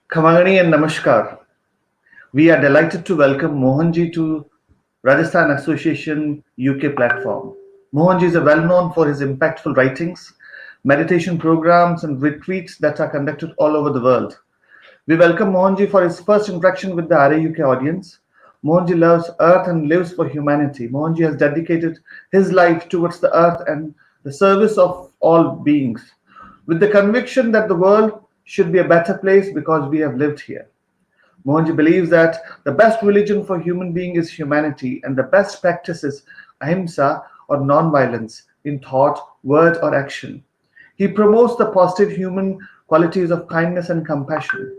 Kamagani and Namaskar. We are delighted to welcome Mohanji to Rajasthan Association UK platform. Mohanji is well known for his impactful writings, meditation programs, and retreats that are conducted all over the world. We welcome Mohanji for his first interaction with the RAUK audience. Mohanji loves Earth and lives for humanity. Mohanji has dedicated his life towards the Earth and the service of all beings, with the conviction that the world should be a better place because we have lived here. Mohanji believes that the best religion for human being is humanity and the best practice is ahimsa or non-violence in thought, word or action. He promotes the positive human qualities of kindness and compassion.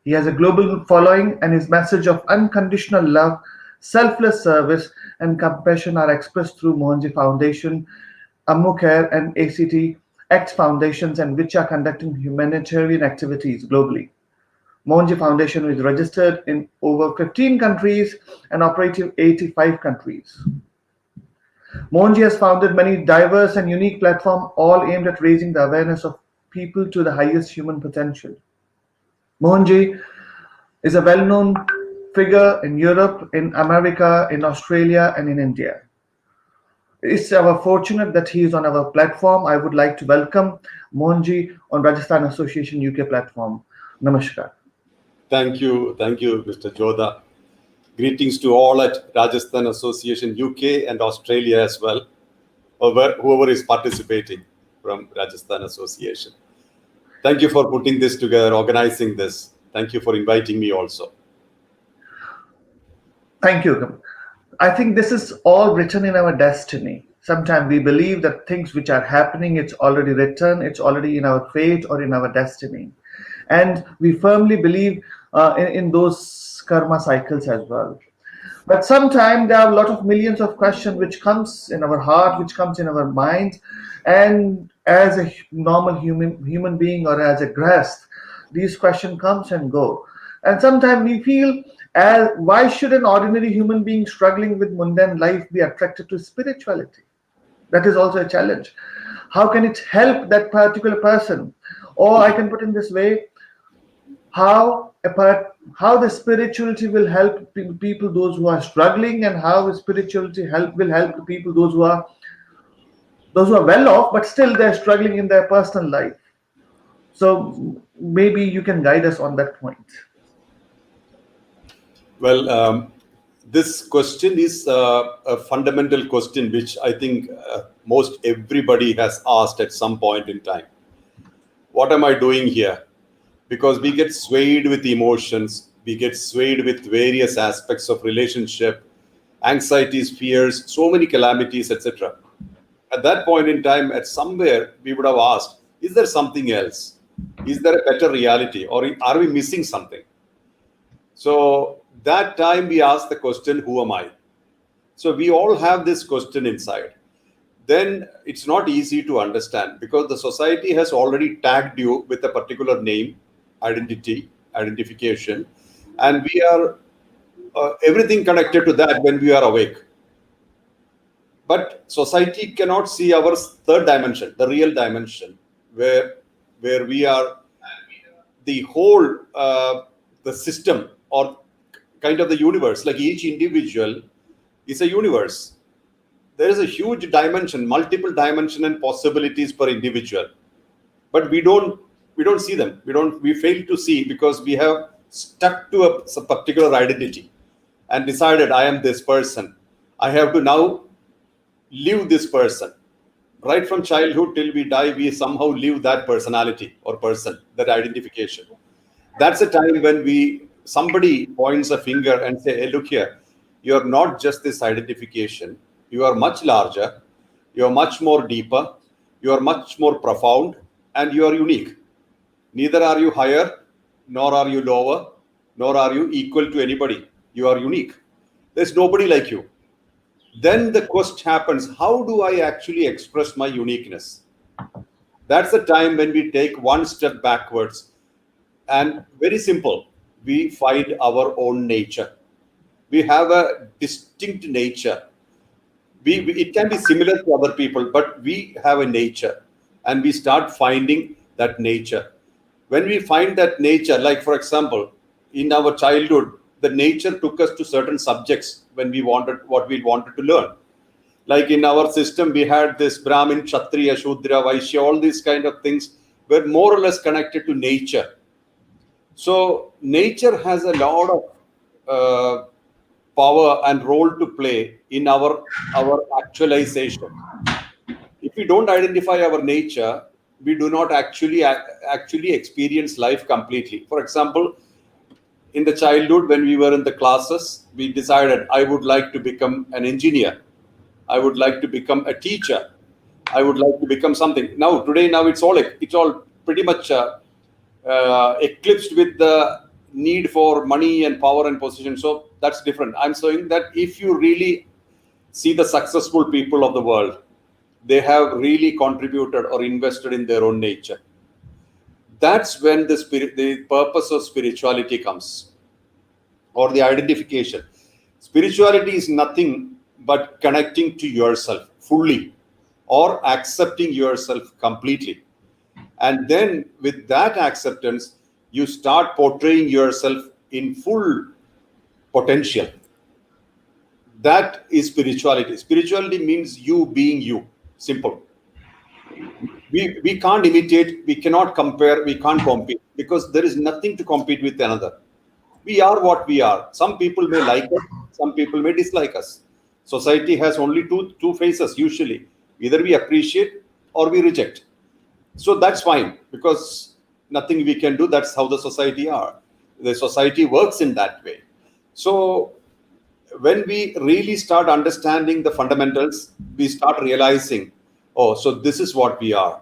He has a global following and his message of unconditional love, selfless service and compassion are expressed through Mohanji Foundation, Ammu Care and ACT X Foundations and which are conducting humanitarian activities globally. Mohanji Foundation is registered in over 15 countries and operating in 85 countries. Mohanji has founded many diverse and unique platforms, all aimed at raising the awareness of people to the highest human potential. Mohanji is a well-known figure in Europe, in America, in Australia, and in India. It's our fortunate that he is on our platform. I would like to welcome Mohanji on Rajasthan Association UK platform. Namaskar. Thank you, Mr. Jodha. Greetings to all at Rajasthan Association UK and Australia as well, whoever is participating from Rajasthan Association. Thank you for putting this together, organizing this. Thank you for inviting me also. Thank you. I think this is all written in our destiny. Sometimes we believe that things which are happening, it's already written, it's already in our fate or in our destiny. And we firmly believe in those karma cycles as well. But sometimes there are a lot of millions of questions which comes in our heart, which comes in our mind, and as a normal human being or as a guest, these questions comes and go. And sometimes we feel, why should an ordinary human being struggling with mundane life be attracted to spirituality? That is also a challenge. How can it help that particular person? Or I can put in this way, how the spirituality will help people those who are struggling, and how the spirituality will help the people those who are well off but still they're struggling in their personal life. So maybe you can guide us on that point. Well, this question is a fundamental question which I think most everybody has asked at some point in time. What am I doing here? Because we get swayed with emotions, we get swayed with various aspects of relationship, anxieties, fears, so many calamities, etc. At that point in time, at somewhere, we would have asked, is there something else? Is there a better reality? Or are we missing something? So that time we asked the question, who am I? So we all have this question inside. Then it's not easy to understand because the society has already tagged you with a particular name, identification, and we are everything connected to that when we are awake. But society cannot see our third dimension, the real dimension, where we are the whole, the system or kind of the universe. Like each individual is a universe. There is a huge dimension, multiple dimension and possibilities per individual, but we don't see them. We fail to see because we have stuck to a particular identity and decided I am this person. I have to now live this person. Right from childhood till we die, we somehow live that personality or person, that identification. That's a time when somebody points a finger and say, hey, look here, you're not just this identification. You are much larger, you are much more deeper, you are much more profound, and you are unique. Neither are you higher, nor are you lower, nor are you equal to anybody. You are unique. There's nobody like you. Then the question happens, how do I actually express my uniqueness? That's the time when we take one step backwards. And very simple, we find our own nature. We have a distinct nature. It can be similar to other people, but we have a nature and we start finding that nature. when we find that nature, like for example, in our childhood, the nature took us to certain subjects when we wanted what we wanted to learn. Like in our system, we had this Brahmin, Kshatriya, Shudra, Vaishya, all these kind of things were more or less connected to nature. So nature has a lot of power and role to play in our actualization. If we don't identify our nature, we do not actually experience life completely. For example, in the childhood, when we were in the classes, we decided I would like to become an engineer, I would like to become a teacher, I would like to become something. Now today, now it's all pretty much eclipsed with the need for money and power and position. So that's different. I'm saying that if you really see the successful people of the world, they have really contributed or invested in their own nature. That's when the purpose of spirituality comes, or the identification. Spirituality is nothing but connecting to yourself fully, or accepting yourself completely. And then with that acceptance, you start portraying yourself in full potential. That is spirituality. Spirituality means you being you. Simple. We can't imitate, we cannot compare, we can't compete, because there is nothing to compete with another. We are what we are. Some people may like us, some people may dislike us. Society has only two faces usually. Either we appreciate or we reject. So that's fine, because nothing we can do. That's how the society are. The society works in that way. So when we really start understanding the fundamentals, we start realizing, oh, so this is what we are.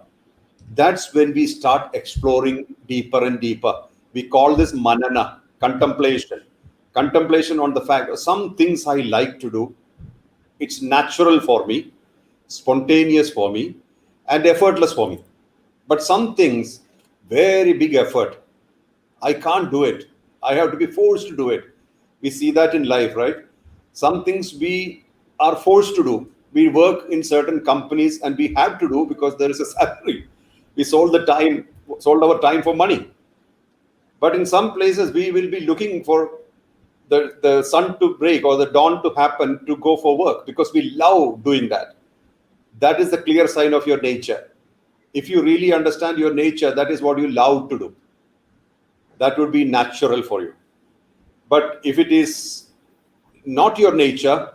That's when we start exploring deeper and deeper. We call this manana, contemplation on the fact of some things I like to do. It's natural for me, spontaneous for me, and effortless for me. But some things, very big effort, I can't do it. I have to be forced to do it. We see that in life, right? Some things we are forced to do. We work in certain companies and we have to do because there is a salary. We sold our time for money. But in some places, we will be looking for the sun to break or the dawn to happen to go for work, because we love doing that. That is the clear sign of your nature. If you really understand your nature, that is what you love to do. That would be natural for you. But if it is not your nature,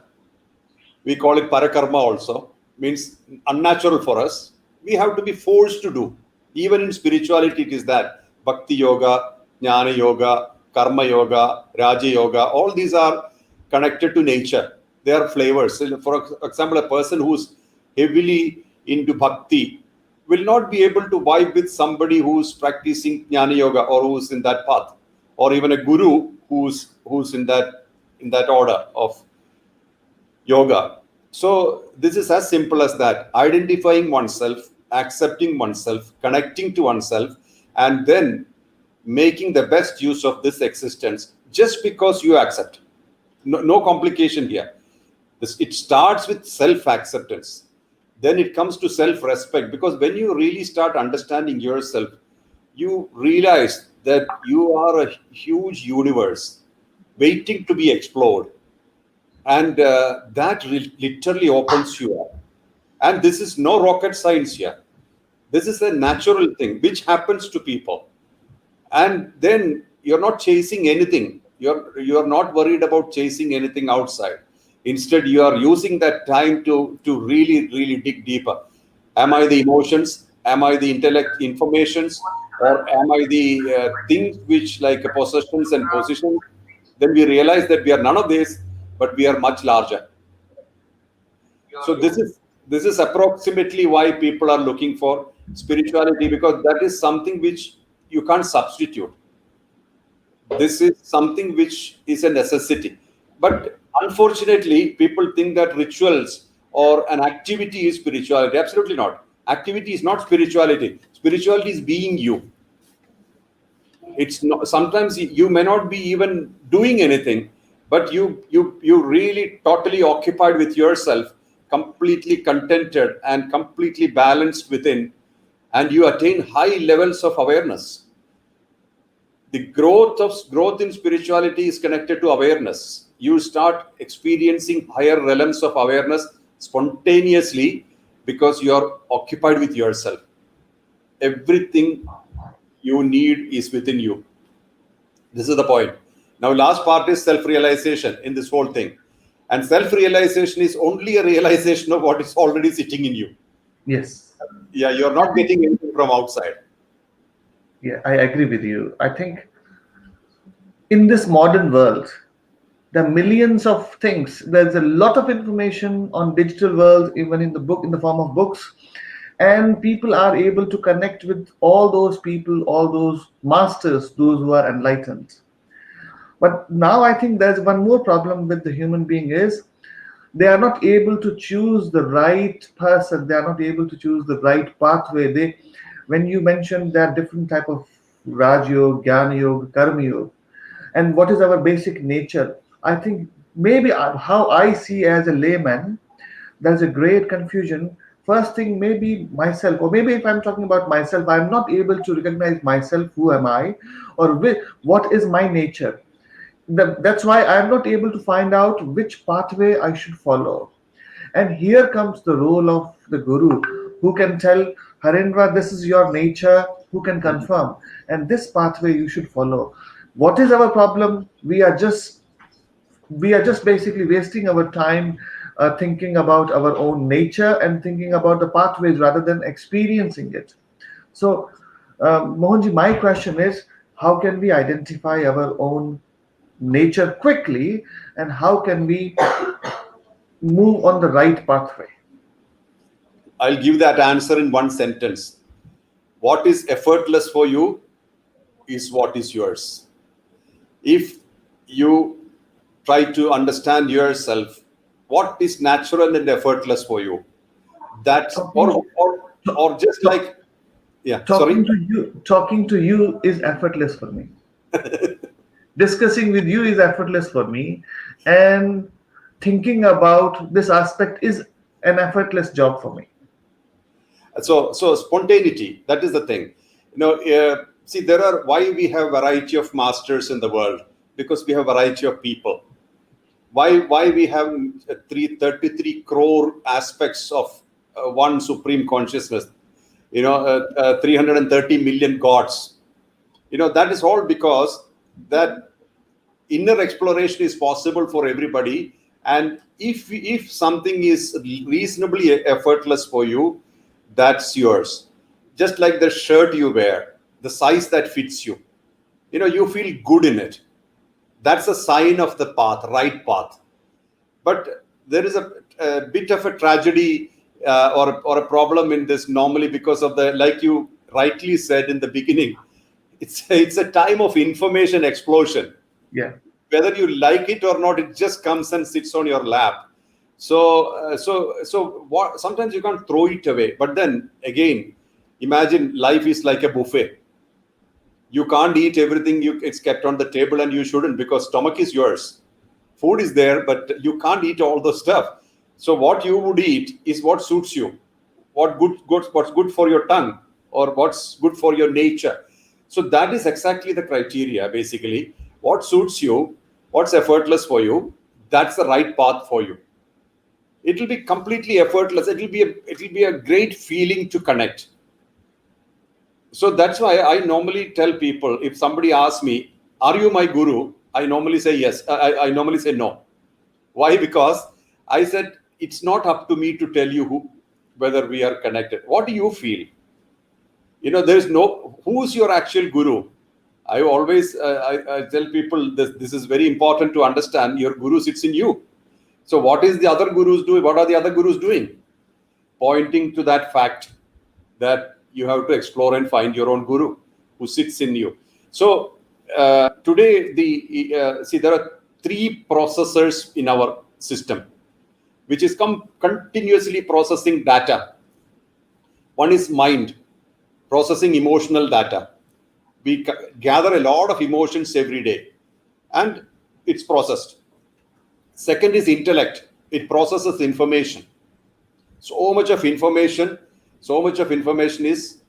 we call it parakarma also, means unnatural for us. We have to be forced to do. Even in spirituality, it is that. Bhakti yoga, jnana yoga, karma yoga, raja yoga, all these are connected to nature. They are flavors. For example, a person who's heavily into bhakti will not be able to vibe with somebody who's practicing jnana yoga or who's in that path, or even a guru who's in that order of yoga. So this is as simple as that. Identifying oneself, accepting oneself, connecting to oneself, and then making the best use of this existence just because you accept. No complication here. It starts with self-acceptance. Then it comes to self-respect, because when you really start understanding yourself, you realize that you are a huge universe waiting to be explored. And that literally opens you up. And this is no rocket science here. This is a natural thing which happens to people. And then you're not chasing anything. You're not worried about chasing anything outside. Instead, you are using that time to really, really dig deeper. Am I the emotions? Am I the intellect informations? Or am I the things which like possessions and positions? Then we realize that we are none of this, but we are much larger. So this is approximately why people are looking for spirituality, because that is something which you can't substitute. This is something which is a necessity. But unfortunately, people think that rituals or an activity is spirituality. Absolutely not. Activity is not spirituality. Spirituality is being you. It's not, sometimes you may not be even doing anything, but you really totally occupied with yourself, completely contented and completely balanced within, and you attain high levels of awareness. The growth in spirituality is connected to awareness. You start experiencing higher realms of awareness spontaneously because you are occupied with yourself. Everything you need is within you. This is the point. Now, last part is self-realization in this whole thing. And self-realization is only a realization of what is already sitting in you. Yes. Yeah, you're not getting anything from outside. Yeah, I agree with you. I think in this modern world, there are millions of things. There's a lot of information on digital world, even in the form of books, and people are able to connect with all those people, all those masters, those who are enlightened. But now I think there's one more problem with the human being is they are not able to choose the right person. They are not able to choose the right pathway. They, when you mentioned there are different type of Raj Yoga, Jnana Yoga, Karma Yoga, and what is our basic nature. I think maybe how I see as a layman, there's a great confusion. First thing, maybe myself, or maybe if I'm talking about myself, I'm not able to recognize myself, who am I, or what is my nature. That's why I'm not able to find out which pathway I should follow. And here comes the role of the guru, who can tell Harindra, this is your nature, who can confirm, and this pathway you should follow. What is our problem? We are just basically wasting our time thinking about our own nature and thinking about the pathways rather than experiencing it. So, Mohanji, my question is, how can we identify our own nature quickly, and how can we move on the right pathway? I'll give that answer in one sentence. What is effortless for you is what is yours. If you try to understand yourself, what is natural and effortless for you, that's Talking, or just talk, like, yeah, sorry. talking to you is effortless for me. Discussing with you is effortless for me, and thinking about this aspect is an effortless job for me. So spontaneity, that is the thing. See, there are why we have variety of masters in the world, because we have variety of people. Why we have 33 crore aspects of one supreme consciousness, 330 million gods. That is all because that inner exploration is possible for everybody. And if something is reasonably effortless for you, that's yours. Just like the shirt you wear, the size that fits you, you feel good in it. That's a sign of the path, right path. But there is a bit of a tragedy or a problem in this normally, because of the, like you rightly said in the beginning, it's a time of information explosion. Yeah. Whether you like it or not, it just comes and sits on your lap. So what, sometimes you can't throw it away. But then again, imagine life is like a buffet. You can't eat everything. It's kept on the table, and you shouldn't, because stomach is yours. Food is there, but you can't eat all the stuff. So what you would eat is what suits you, what's good for your tongue, or what's good for your nature. So that is exactly the criteria, basically. What suits you, what's effortless for you, that's the right path for you. It will be completely effortless. It will be a great feeling to connect. So that's why I normally tell people, if somebody asks me, are you my guru? I normally say yes. I normally say no. Why? Because I said, it's not up to me to tell you whether we are connected. What do you feel? There's no, who's your actual guru? I always I tell people this is very important to understand. Your guru sits in you. So what is the other gurus doing? What are the other gurus doing? Pointing to that fact that you have to explore and find your own guru who sits in you. So today, there are three processors in our system, which is continuously processing data. One is mind, processing emotional data. We gather a lot of emotions every day, and it's processed. Second is intellect. It processes information. So much of information is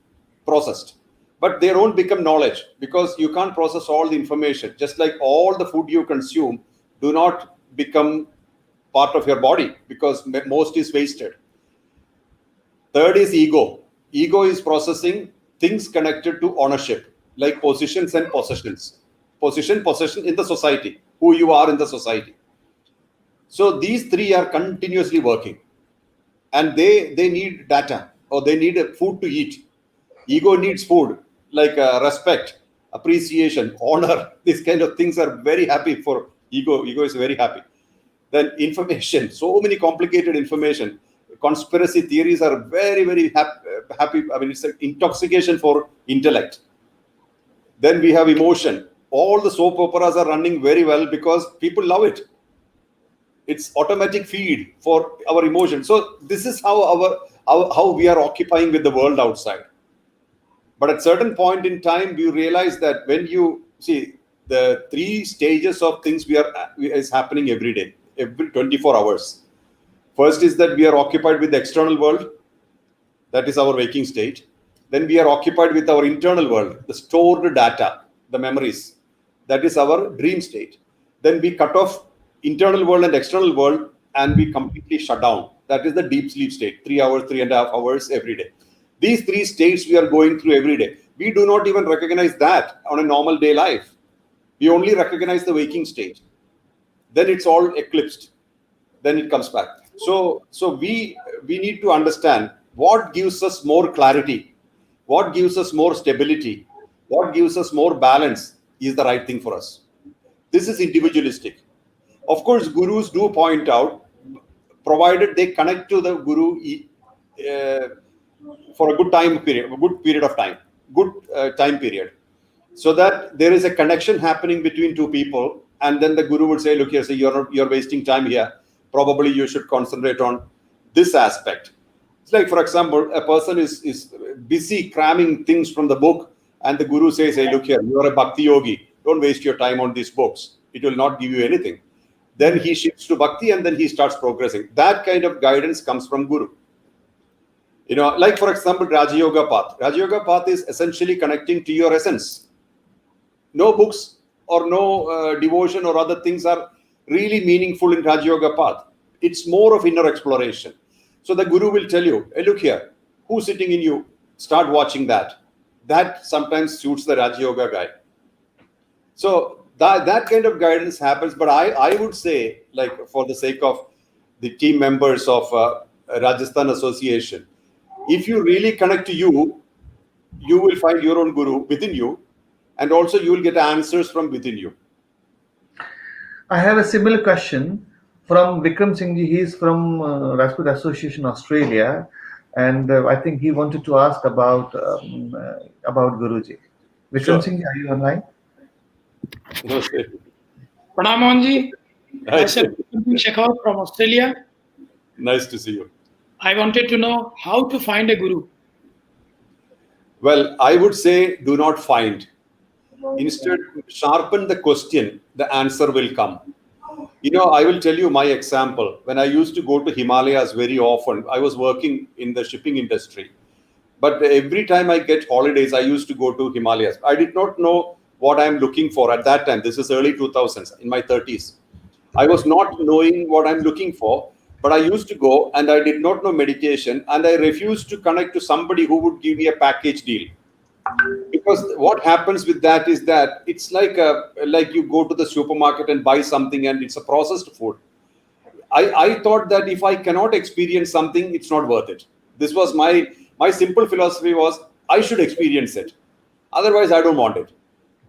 processed. but they don't become knowledge, because you can't process all the information. Just like all the food you consume do not become part of your body, because most is wasted. Third is ego. Ego is processing things connected to ownership, like positions and possessions. Possession in the society, who you are in the society. So these three are continuously working, and they need data, or they need food to eat. Ego needs food, like respect, appreciation, honor. These kind of things are very happy for ego. Ego is very happy. Then information, so many complicated information. Conspiracy theories are very, very happy. I mean, it's an intoxication for intellect. Then we have emotion. All the soap operas are running very well because people love it. It's automatic feed for our emotion. So this is how we are occupying with the world outside. But at certain point in time, we realize that when you see the three stages of things is happening every day, every 24 hours. First is that we are occupied with the external world. That is our waking state. Then we are occupied with our internal world, the stored data, the memories. That is our dream state. Then we cut off internal world and external world, and we completely shut down. That is the deep sleep state, 3 hours, 3.5 hours every day. These three states we are going through every day. We do not even recognize that on a normal day life. We only recognize the waking state. Then it's all eclipsed. Then it comes back. So we need to understand what gives us more clarity, what gives us more stability, what gives us more balance is the right thing for us. This is individualistic. Of course, gurus do point out, provided they connect to the guru for a good time period, a good period of time, good time period, so that there is a connection happening between two people, and then the guru would say, look here, so you're wasting time here. Probably you should concentrate on this aspect. It's like, for example, a person is busy cramming things from the book, and the guru says, hey, look here, you're a bhakti yogi. Don't waste your time on these books. It will not give you anything. Then he shifts to bhakti, and then he starts progressing. That kind of guidance comes from guru. Like, for example, Raja Yoga path. Raja Yoga path is essentially connecting to your essence. No books or no devotion or other things are really meaningful in Raja Yoga path. It's more of inner exploration. So the guru will tell you, hey, look here, who's sitting in you? Start watching that. That sometimes suits the Raja Yoga guy. So that kind of guidance happens. But I would say, like, for the sake of the team members of Rajasthan Association, if you really connect to you, you will find your own guru within you, and also you will get answers from within you. I have a similar question from Vikram Singh ji. He is from Rajasthan Association Australia, and I think he wanted to ask about Guruji. Vikram Sure. Singh ji, are you online? Pranam Mohanji. Myself, Shekhar from Australia. Nice to see you. I wanted to know how to find a guru. Well, I would say do not find. Instead, sharpen the question, the answer will come. I will tell you my example. When I used to go to Himalayas very often, I was working in the shipping industry. But every time I get holidays, I used to go to Himalayas. I did not know what I'm looking for at that time. This is early 2000s, in my 30s. I was not knowing what I'm looking for, but I used to go, and I did not know meditation, and I refused to connect to somebody who would give me a package deal. Because what happens with that is that it's like you go to the supermarket and buy something, and it's a processed food. I thought that if I cannot experience something, it's not worth it. This was my simple philosophy was, I should experience it. Otherwise, I don't want it.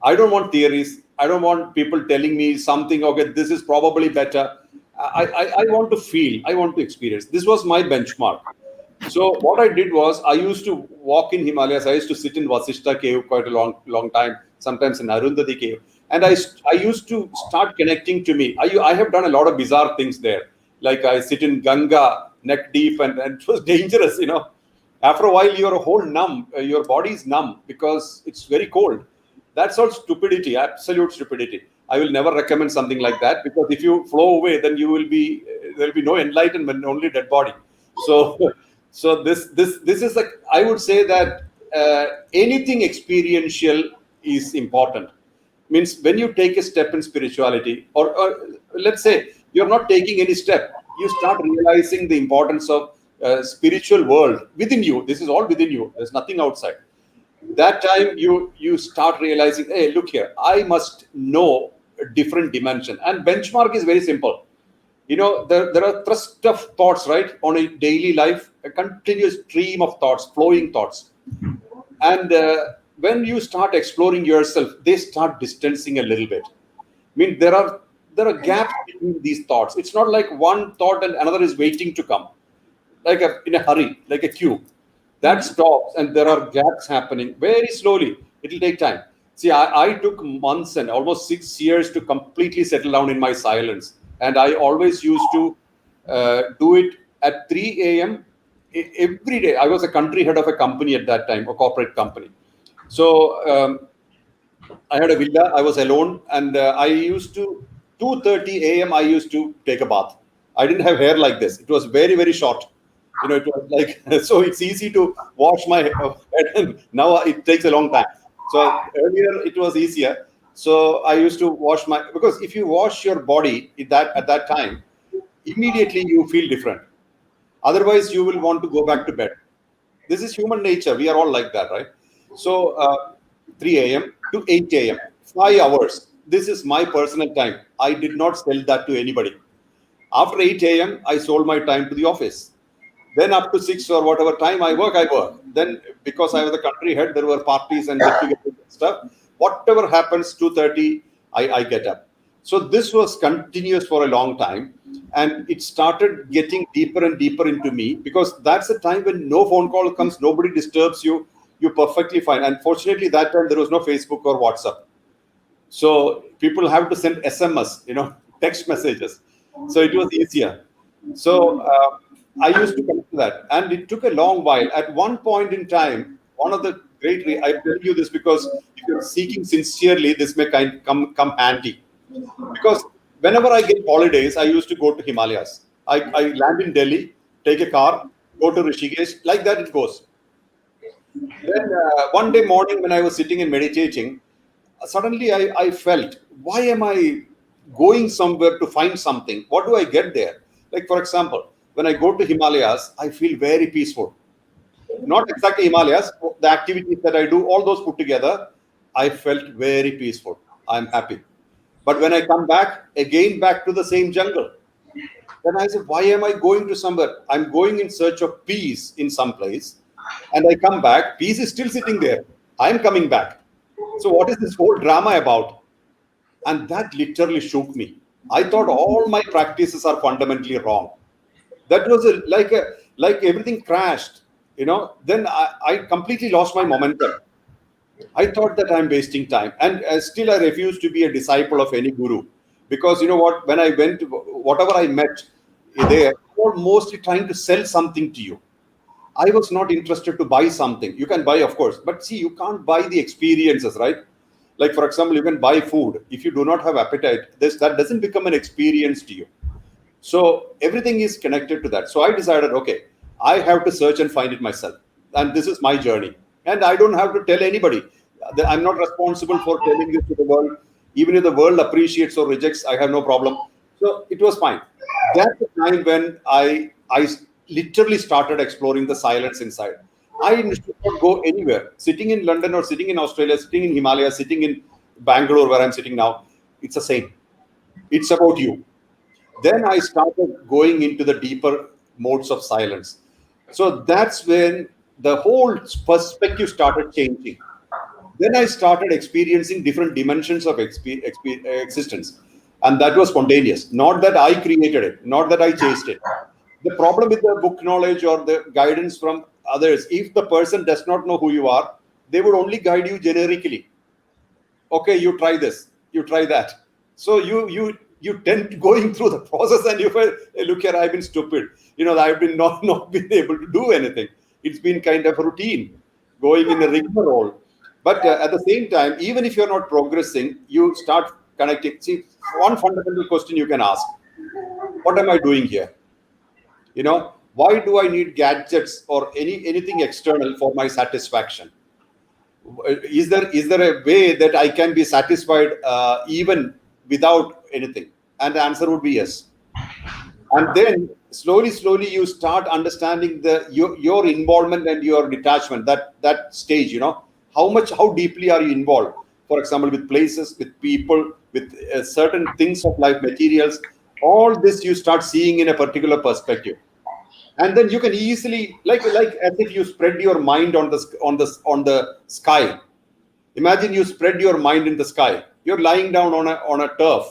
I don't want theories. I don't want people telling me something, okay, this is probably better. I want to feel, I want to experience. This was my benchmark. So what I did was, I used to walk in Himalayas. I used to sit in Vasishta cave quite a long time, sometimes in Arundhati cave. And I used to start connecting to me. I have done a lot of bizarre things there. Like I sit in Ganga, neck deep, and it was dangerous, After a while, your whole numb, your body is numb because it's very cold. That's all stupidity, absolute stupidity. I will never recommend something like that, because if you flow away, then there will be no enlightenment, only dead body. So this is like, I would say that anything experiential is important. Means when you take a step in spirituality, or let's say you're not taking any step, you start realizing the importance of spiritual world within you. This is all within you. There's nothing outside. That time you start realizing, hey, look here, I must know a different dimension. And benchmark is very simple. There are thrust of thoughts, right, on a daily life, a continuous stream of thoughts, flowing thoughts. And when you start exploring yourself, they start distancing a little bit. I mean, there are gaps between these thoughts. It's not like one thought and another is waiting to come, like in a hurry, like a queue. That stops, and there are gaps happening very slowly. It will take time. See, I took months and almost 6 years to completely settle down in my silence. And I always used to do it at 3 a.m. every day. I was a country head of a company at that time, a corporate company. So I had a villa. I was alone, and I used to 2:30 a.m. I used to take a bath. I didn't have hair like this. It was very, very short. It was like, so it's easy to wash my head, and now it takes a long time. So earlier it was easier. So I used to wash because if you wash your body at that time, immediately you feel different. Otherwise, you will want to go back to bed. This is human nature. We are all like that, right? So 3 a.m. to 8 a.m., 5 hours. This is my personal time. I did not sell that to anybody. After 8 a.m., I sold my time to the office. Then up to 6 or whatever time I work. Then because I was the country head, there were parties and get-togethers and stuff. Whatever happens, 2:30, I get up. So this was continuous for a long time. And it started getting deeper and deeper into me, because that's the time when no phone call comes, nobody disturbs you, you're perfectly fine. And fortunately, that time there was no Facebook or WhatsApp. So people have to send SMS, text messages. So it was easier. So I used to connect to that. And it took a long while. At one point in time, one of the I tell you this because if you're seeking sincerely, this may come handy. Because whenever I get holidays, I used to go to Himalayas. I land in Delhi, take a car, go to Rishikesh, like that it goes. Then one day morning when I was sitting and meditating, suddenly I felt, why am I going somewhere to find something? What do I get there? Like, for example, when I go to Himalayas, I feel very peaceful. Not exactly Himalayas, the activities that I do, all those put together, I felt very peaceful. I'm happy. But when I come back, again back to the same jungle, then I said, why am I going to somewhere? I'm going in search of peace in some place. And I come back, peace is still sitting there. I'm coming back. So what is this whole drama about? And that literally shook me. I thought all my practices are fundamentally wrong. That was like everything crashed. Then I completely lost my momentum. I thought that I'm wasting time. And still I refuse to be a disciple of any guru. Because you know what, when I went to whatever I met, they were mostly trying to sell something to you. I was not interested to buy something. You can buy, of course, but see, you can't buy the experiences, right? Like, for example, you can buy food. If you do not have appetite, that doesn't become an experience to you. So everything is connected to that. So I decided, okay, I have to search and find it myself. And this is my journey. And I don't have to tell anybody. I'm not responsible for telling this to the world. Even if the world appreciates or rejects, I have no problem. So it was fine. That's the time when I literally started exploring the silence inside. I should not go anywhere. Sitting in London or sitting in Australia, sitting in Himalaya, sitting in Bangalore, where I'm sitting now, it's the same. It's about you. Then I started going into the deeper modes of silence. So that's when the whole perspective started changing. Then I started experiencing different dimensions of existence. And that was spontaneous. Not that I created it, not that I chased it. The problem with the book knowledge or the guidance from others, if the person does not know who you are, they would only guide you generically. Okay, you try this, you try that. So you tend to going through the process and you feel, hey, look here, I've been stupid. I've been not been able to do anything. It's been kind of a routine, going in a rigmarole. But at the same time, even if you're not progressing, you start connecting. See, one fundamental question you can ask: what am I doing here? Why do I need gadgets or anything external for my satisfaction? is there a way that I can be satisfied even without anything? And the answer would be yes. And then slowly you start understanding your involvement and your detachment, that stage, how deeply are you involved, for example, with places, with people, with certain things of life, materials. All this you start seeing in a particular perspective, and then you can easily, like as if you spread your mind on the sky. Imagine you spread your mind in the sky. You're lying down on a turf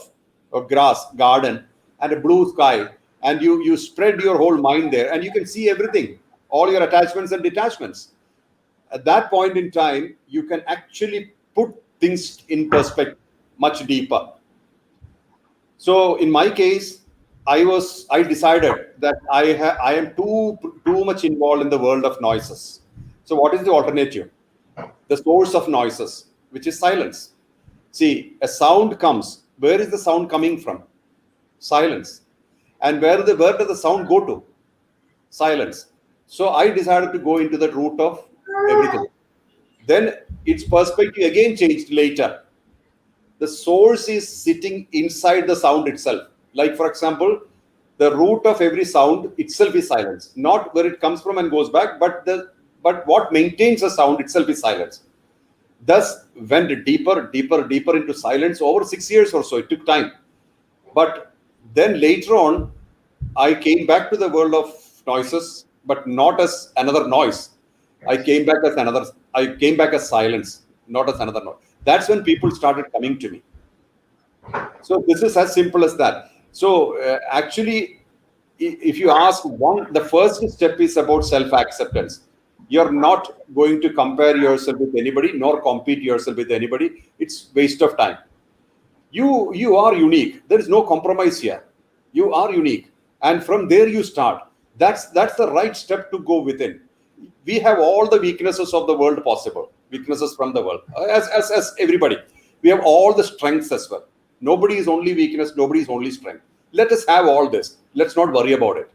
or grass garden and a blue sky, and you spread your whole mind there, and you can see everything, all your attachments and detachments. At that point in time, you can actually put things in perspective much deeper. So in my case, I decided that I am too much involved in the world of noises. So what is the alternative? The source of noises, which is silence. See, a sound comes. Where is the sound coming from? Silence. And where does the sound go to? Silence. So I decided to go into the root of everything. Then its perspective again changed later. The source is sitting inside the sound itself. Like, for example, the root of every sound itself is silence. Not where it comes from and goes back, but what maintains the sound itself is silence. Thus went deeper into silence over 6 years or so. It took time. But then later on, I came back to the world of noises, but not as another noise. I came back as silence, not as another noise. That's when people started coming to me. So this is as simple as that. So actually, if you ask the first step is about self-acceptance. You're not going to compare yourself with anybody, nor compete yourself with anybody. It's waste of time. You are unique. There is no compromise here. You are unique, and from there you start. That's the right step to go within. We have all the weaknesses of the world possible, weaknesses from the world, as everybody. We have all the strengths as well. Nobody is only weakness, nobody is only strength. Let us have all this. Let's not worry about it.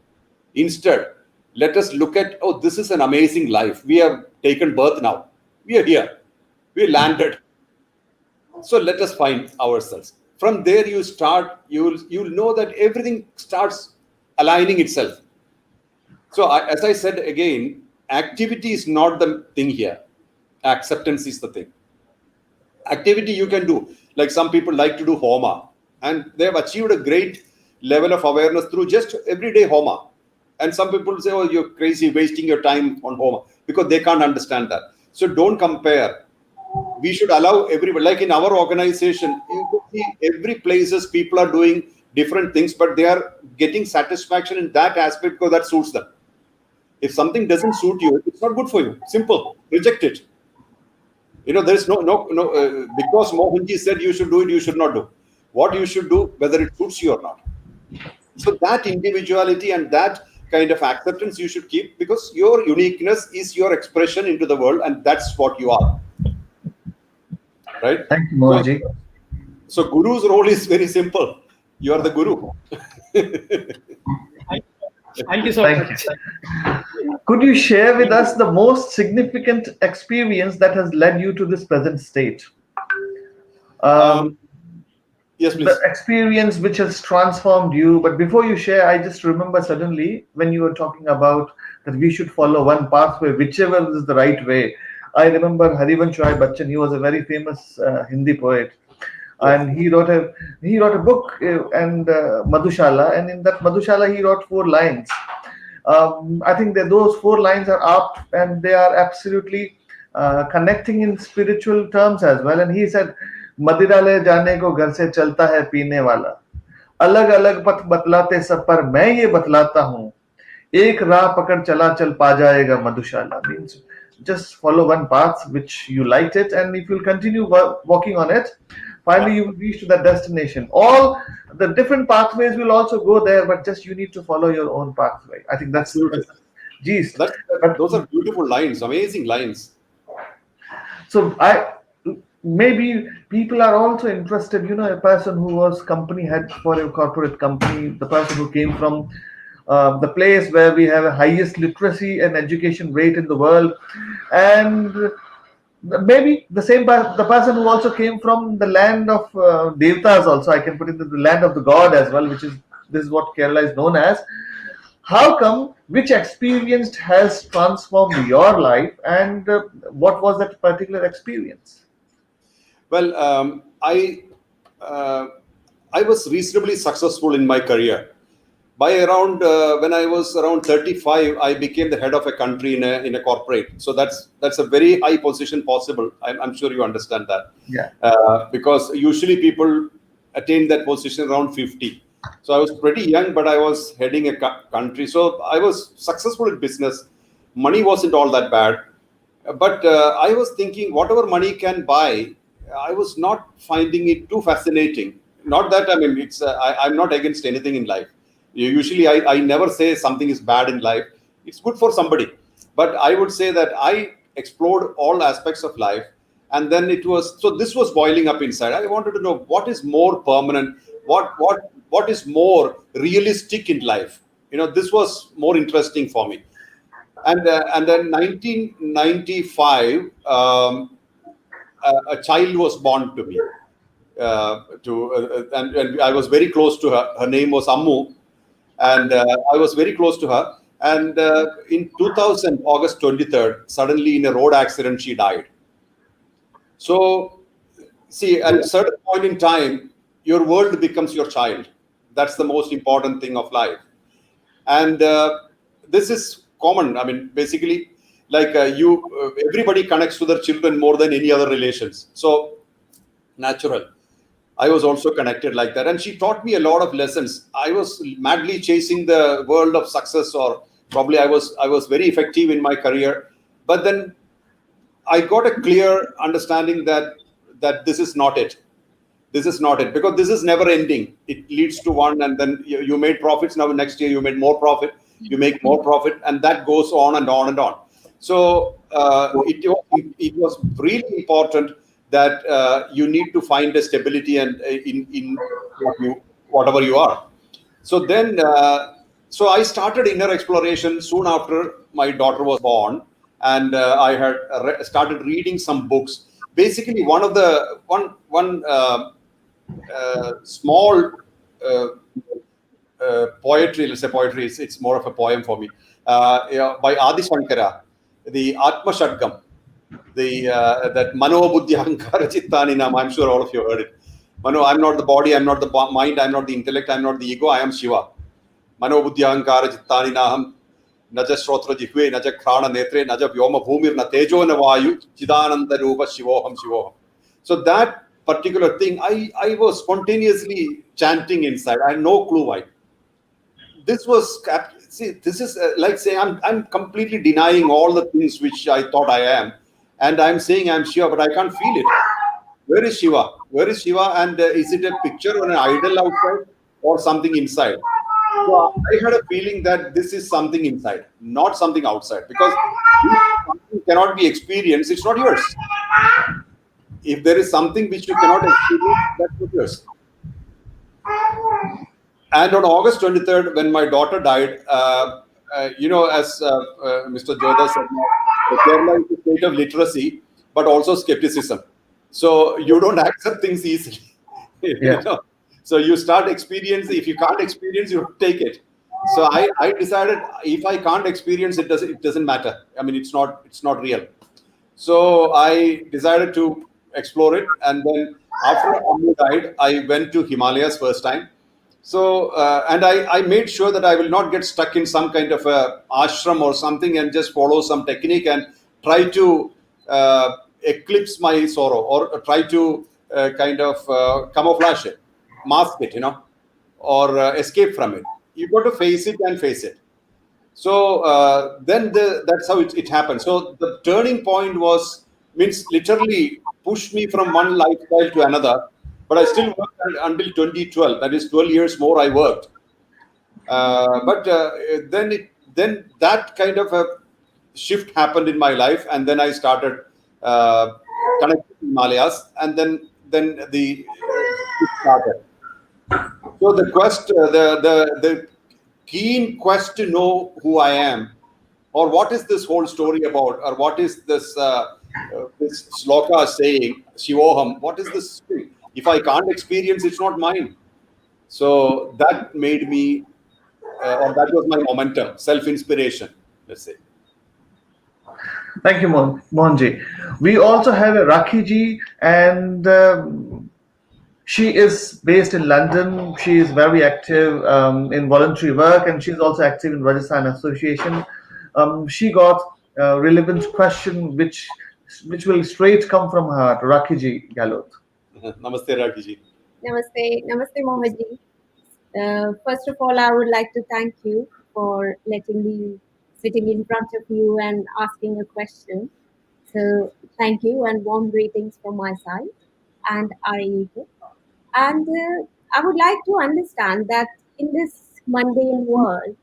Instead, let us look at, oh, this is an amazing life. We have taken birth now. We are here. We landed. So let us find ourselves. From there you start, you'll know that everything starts aligning itself. So as I said again, activity is not the thing here. Acceptance is the thing. Activity you can do. Like some people like to do Homa, and they have achieved a great level of awareness through just everyday Homa. And some people say, oh, you're crazy, wasting your time on Homa, because they can't understand that. So don't compare. We should allow everybody, like in our organization, you see every places people are doing different things, but they are getting satisfaction in that aspect because that suits them. If something doesn't suit you, it's not good for you. Simple. Reject it. There's no because Mohanji said you should do it, you should not do. What you should do, whether it suits you or not. So that individuality and that kind of acceptance you should keep, because your uniqueness is your expression into the world, and that's what you are. Right? Thank you, Mohanji. So Guru's role is very simple. You are the Guru. Thank you so Thank much. you. Could you share with us the most significant experience that has led you to this present state? Yes, please. The experience which has transformed you. But before you share, I just remember suddenly when you were talking about that we should follow one pathway, whichever is the right way. I remember Harivansh Rai Bachchan. He was a very famous Hindi poet, and he wrote a book and Madhushala, and in that Madhushala he wrote 4 lines. I think that those 4 lines are apt, and they are absolutely connecting in spiritual terms as well. And he said, मदिरा ले जाने को घर से चलता है पीने वाला, अलग अलग पथ बतलाते सब पर मैं ये बतलाता हूँ, एक राह पकड़ चला चल पा जाएगा मधुशाला. Means just follow one path which you liked it, and if you'll continue walking on it, finally you will reach to that destination. All the different pathways will also go there, but just you need to follow your own pathway. I think that's geez. Those are beautiful lines, amazing lines. So maybe people are also interested, a person who was company head for a corporate company, the person who came from the place where we have a highest literacy and education rate in the world, and Maybe the person who also came from the land of Devtas, also I can put it in the land of the god as well, which is this is what Kerala is known as. How come? Which experience has transformed your life, and what was that particular experience? Well, I was reasonably successful in my career. By around when I was around 35, I became the head of a country in a corporate. So that's a very high position possible. I'm sure you understand that. Yeah. Because usually people attain that position around 50. So I was pretty young, but I was heading a country. So I was successful in business. Money wasn't all that bad. But I was thinking, whatever money can buy, I was not finding it too fascinating. Not that, I mean, I'm not against anything in life. Usually, I never say something is bad in life. It's good for somebody. But I would say that I explored all aspects of life. And then this was boiling up inside. I wanted to know what is more permanent, what is more realistic in life. This was more interesting for me. And then 1995, a child was born to me. And I was very close to her. Her name was Ammu, and I was very close to her. And in 2000, August 23rd, suddenly in a road accident, she died. So, see, at a certain point in time, your world becomes your child. That's the most important thing of life. And this is common. I mean, basically, like everybody connects to their children more than any other relations. So, natural. I was also connected like that. And she taught me a lot of lessons. I was madly chasing the world of success, or probably I was very effective in my career. But then I got a clear understanding that this is not it. This is not it, because this is never ending. It leads to one, and then you made profits. Now next year you made more profit, you make more profit, and that goes on and on and on. So it was really important that you need to find a stability and in whatever you are. So then, so I started inner exploration soon after my daughter was born, and I had started reading some books. Basically, one small poetry, let's say poetry, it's more of a poem for me, by Adi Shankara, the Atma Shadgam, that Mano Buddhi Ahankara Chittaninam. I'm sure all of you heard it. Mano, I'm not the body, I'm not the mind, I'm not the intellect, I'm not the ego, I am Shiva. Mano Buddhi Ahankara Chittaninam. Naja Shrotra Jihve, Naja Krana Netre, Naja Vyoma Bhumir, Na Tejo Navayu, Chidananda Rupa Shivoham Shivoham. So that particular thing, I was spontaneously chanting inside. I had no clue why. This was, see, this is like saying I'm completely denying all the things which I thought I am. And I'm saying I'm Shiva, but I can't feel it. Where is Shiva? Where is Shiva? And is it a picture or an idol outside or something inside? So I had a feeling that this is something inside, not something outside, because if something cannot be experienced, it's not yours. If there is something which you cannot experience, that's not yours. And on August 23rd, when my daughter died, as Mr. Jodha said, Kerala is a state of literacy, but also skepticism. So you don't accept things easily. Yeah. So you start experiencing. If you can't experience, you take it. So I decided, if I can't experience it, doesn't matter. I mean, it's not real. So I decided to explore it. And then after Ammu died, I went to Himalayas first time. So and I made sure that I will not get stuck in some kind of a ashram or something and just follow some technique and try to eclipse my sorrow, or try to kind of camouflage it, mask it, or escape from it. You got to face it and face it. So then that's how it happened. So the turning point means literally pushed me from one lifestyle to another. But I still worked until 2012. That is 12 years more I worked. But then that kind of a shift happened in my life, and then I started connecting to Himalayas, and then the shift started. So the quest, the keen quest to know who I am, or what is this whole story about, or what is this this sloka saying, Shivoham, what is this? If I can't experience, it's not mine. So that made me, or that was my momentum, self-inspiration, let's say. Thank you, Mohanji. We also have a Rakhi ji, and she is based in London. She is very active in voluntary work, and she's also active in Rajasthan Association. She got a relevant question, which will straight come from her, Rakhi ji Galot. Namaste, Rakhi. Namaste, Namaste Mohanji. First of all, I would like to thank you for letting me sitting in front of you and asking a question. So thank you and warm greetings from my side and RAUK. And I would like to understand that in this mundane world,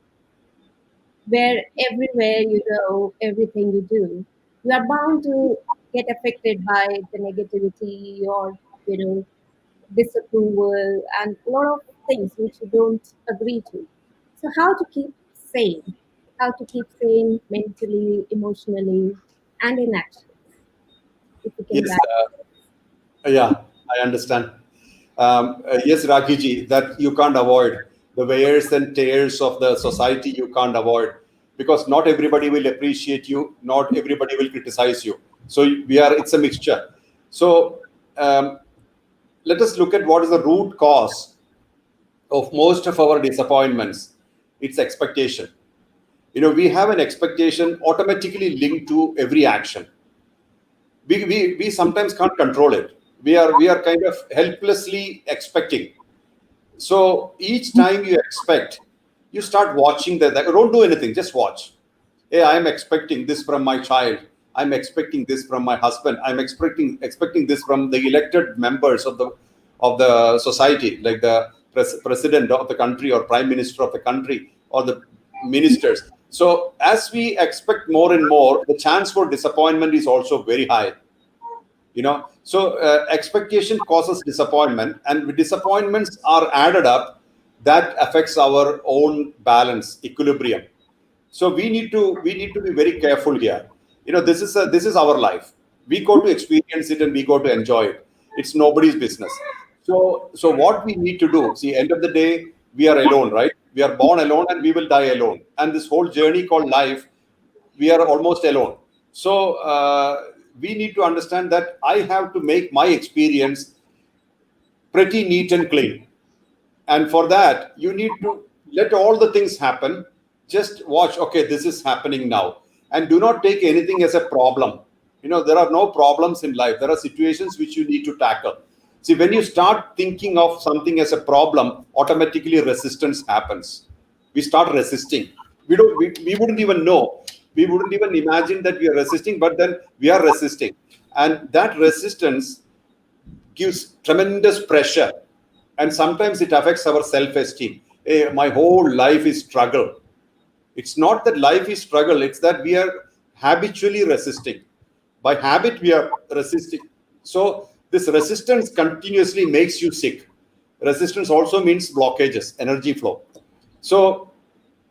where everywhere you go, everything you do, you are bound to get affected by the negativity or disapproval and a lot of things which you don't agree to. So how to keep sane? How to keep sane mentally, emotionally, and in action? If you can Yes, guide. yeah, I understand. Yes, Rakhi, that you can't avoid. The wears and tears of the society you can't avoid, because not everybody will appreciate you, not everybody will criticize you. So it's a mixture. So let us look at what is the root cause of most of our disappointments. It's expectation. We have an expectation automatically linked to every action. We sometimes can't control it. We are kind of helplessly expecting. So each time you expect, you start watching that. Don't do anything, just watch. Hey, I'm expecting this from my child. I'm expecting this from my husband. I'm expecting this from the elected members of the society, like the president of the country or prime minister of the country or the ministers. So as we expect more and more, the chance for disappointment is also very high. So expectation causes disappointment, and with disappointments are added up, that affects our own balance, equilibrium. So we need to be very careful here. This is our life. We go to experience it and we go to enjoy it. It's nobody's business. So what we need to do, see, end of the day, we are alone, right? We are born alone and we will die alone, and this whole journey called life, we are almost alone. So we need to understand that I have to make my experience pretty neat and clean. And for that, you need to let all the things happen. Just watch, okay, this is happening now. And do not take anything as a problem. There are no problems in life. There are situations which you need to tackle. See, when you start thinking of something as a problem, automatically resistance happens. We start resisting. We wouldn't even know. We wouldn't even imagine that we are resisting, but then we are resisting. And that resistance gives tremendous pressure. And sometimes it affects our self-esteem. Hey, my whole life is struggle. It's not that life is struggle. It's that we are habitually resisting. By habit, we are resisting. So this resistance continuously makes you sick. Resistance also means blockages, energy flow. So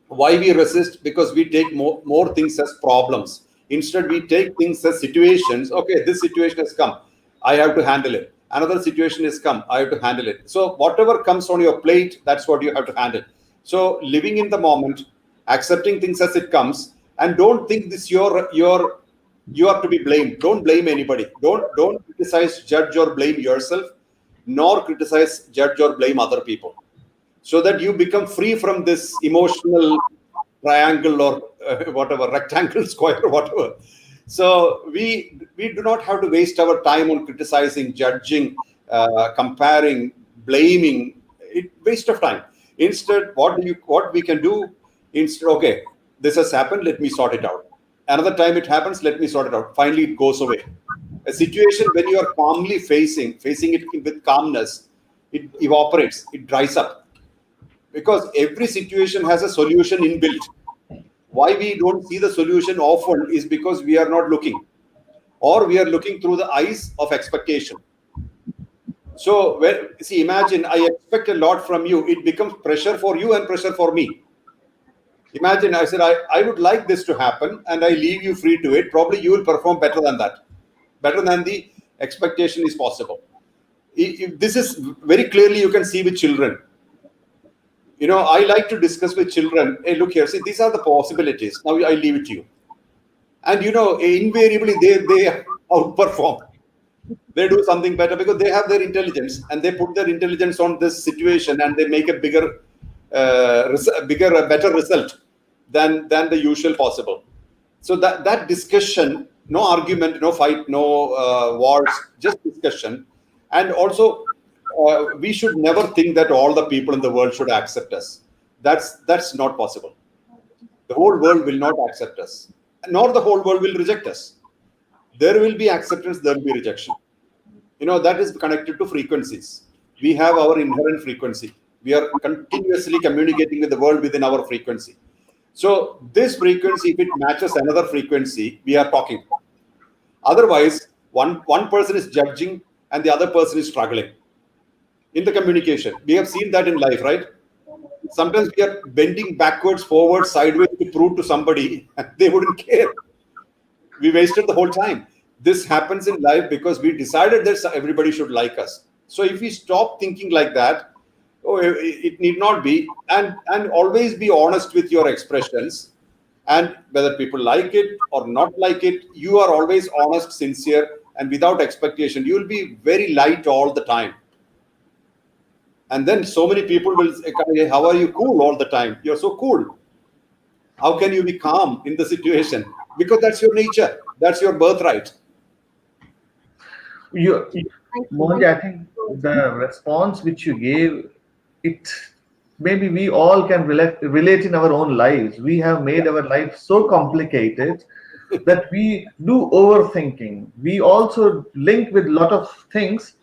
why we resist? Because we take more things as problems. Instead, we take things as situations. Okay, this situation has come. I have to handle it. Another situation has come. I have to handle it. So whatever comes on your plate, that's what you have to handle. So living in the moment, accepting things as it comes, and don't think this you are to be blamed. Don't blame anybody. Don't criticize, judge, or blame yourself, nor criticize, judge, or blame other people. So that you become free from this emotional triangle or whatever, rectangle, square, whatever. So we do not have to waste our time on criticizing, judging, comparing, blaming. Waste of time. Instead, what we can do instead? Okay, this has happened. Let me sort it out. Another time it happens. Let me sort it out. Finally, it goes away. A situation when you are calmly facing it with calmness, it evaporates. It dries up. Because every situation has a solution inbuilt. Why we don't see the solution often is because we are not looking, or we are looking through the eyes of expectation. So imagine I expect a lot from you. It becomes pressure for you and pressure for me. Imagine I said, I would like this to happen, and I leave you free to it. Probably you will perform better than that. better than the expectation is possible. This is very clearly you can see with children. I like to discuss with children. Hey, look here. See, these are the possibilities. Now I leave it to you. And invariably they outperform. They do something better because they have their intelligence, and they put their intelligence on this situation, and they make a better result than the usual possible. So that discussion, no argument, no fight, no wars, just discussion. And also we should never think that all the people in the world should accept us. That's not possible. The whole world will not accept us, nor the whole world will reject us. There will be acceptance, there will be rejection. That is connected to frequencies. We have our inherent frequency. We are continuously communicating with the world within our frequency. So this frequency, if it matches another frequency, we are talking. Otherwise, one person is judging and the other person is struggling in the communication. We have seen that in life, right? Sometimes we are bending backwards, forwards, sideways to prove to somebody, and they wouldn't care. We wasted the whole time. This happens in life because we decided that everybody should like us. So if we stop thinking like that, it need not be, and always be honest with your expressions, and whether people like it or not like it, you are always honest, sincere, and without expectation. You will be very light all the time. And then so many people will say, how are you cool all the time? You're so cool. How can you be calm in the situation? Because that's your nature. That's your birthright. Mohanji, I think the response which you gave, maybe we all can relate in our own lives. We have made our life so complicated that we do overthinking. We also link with a lot of things.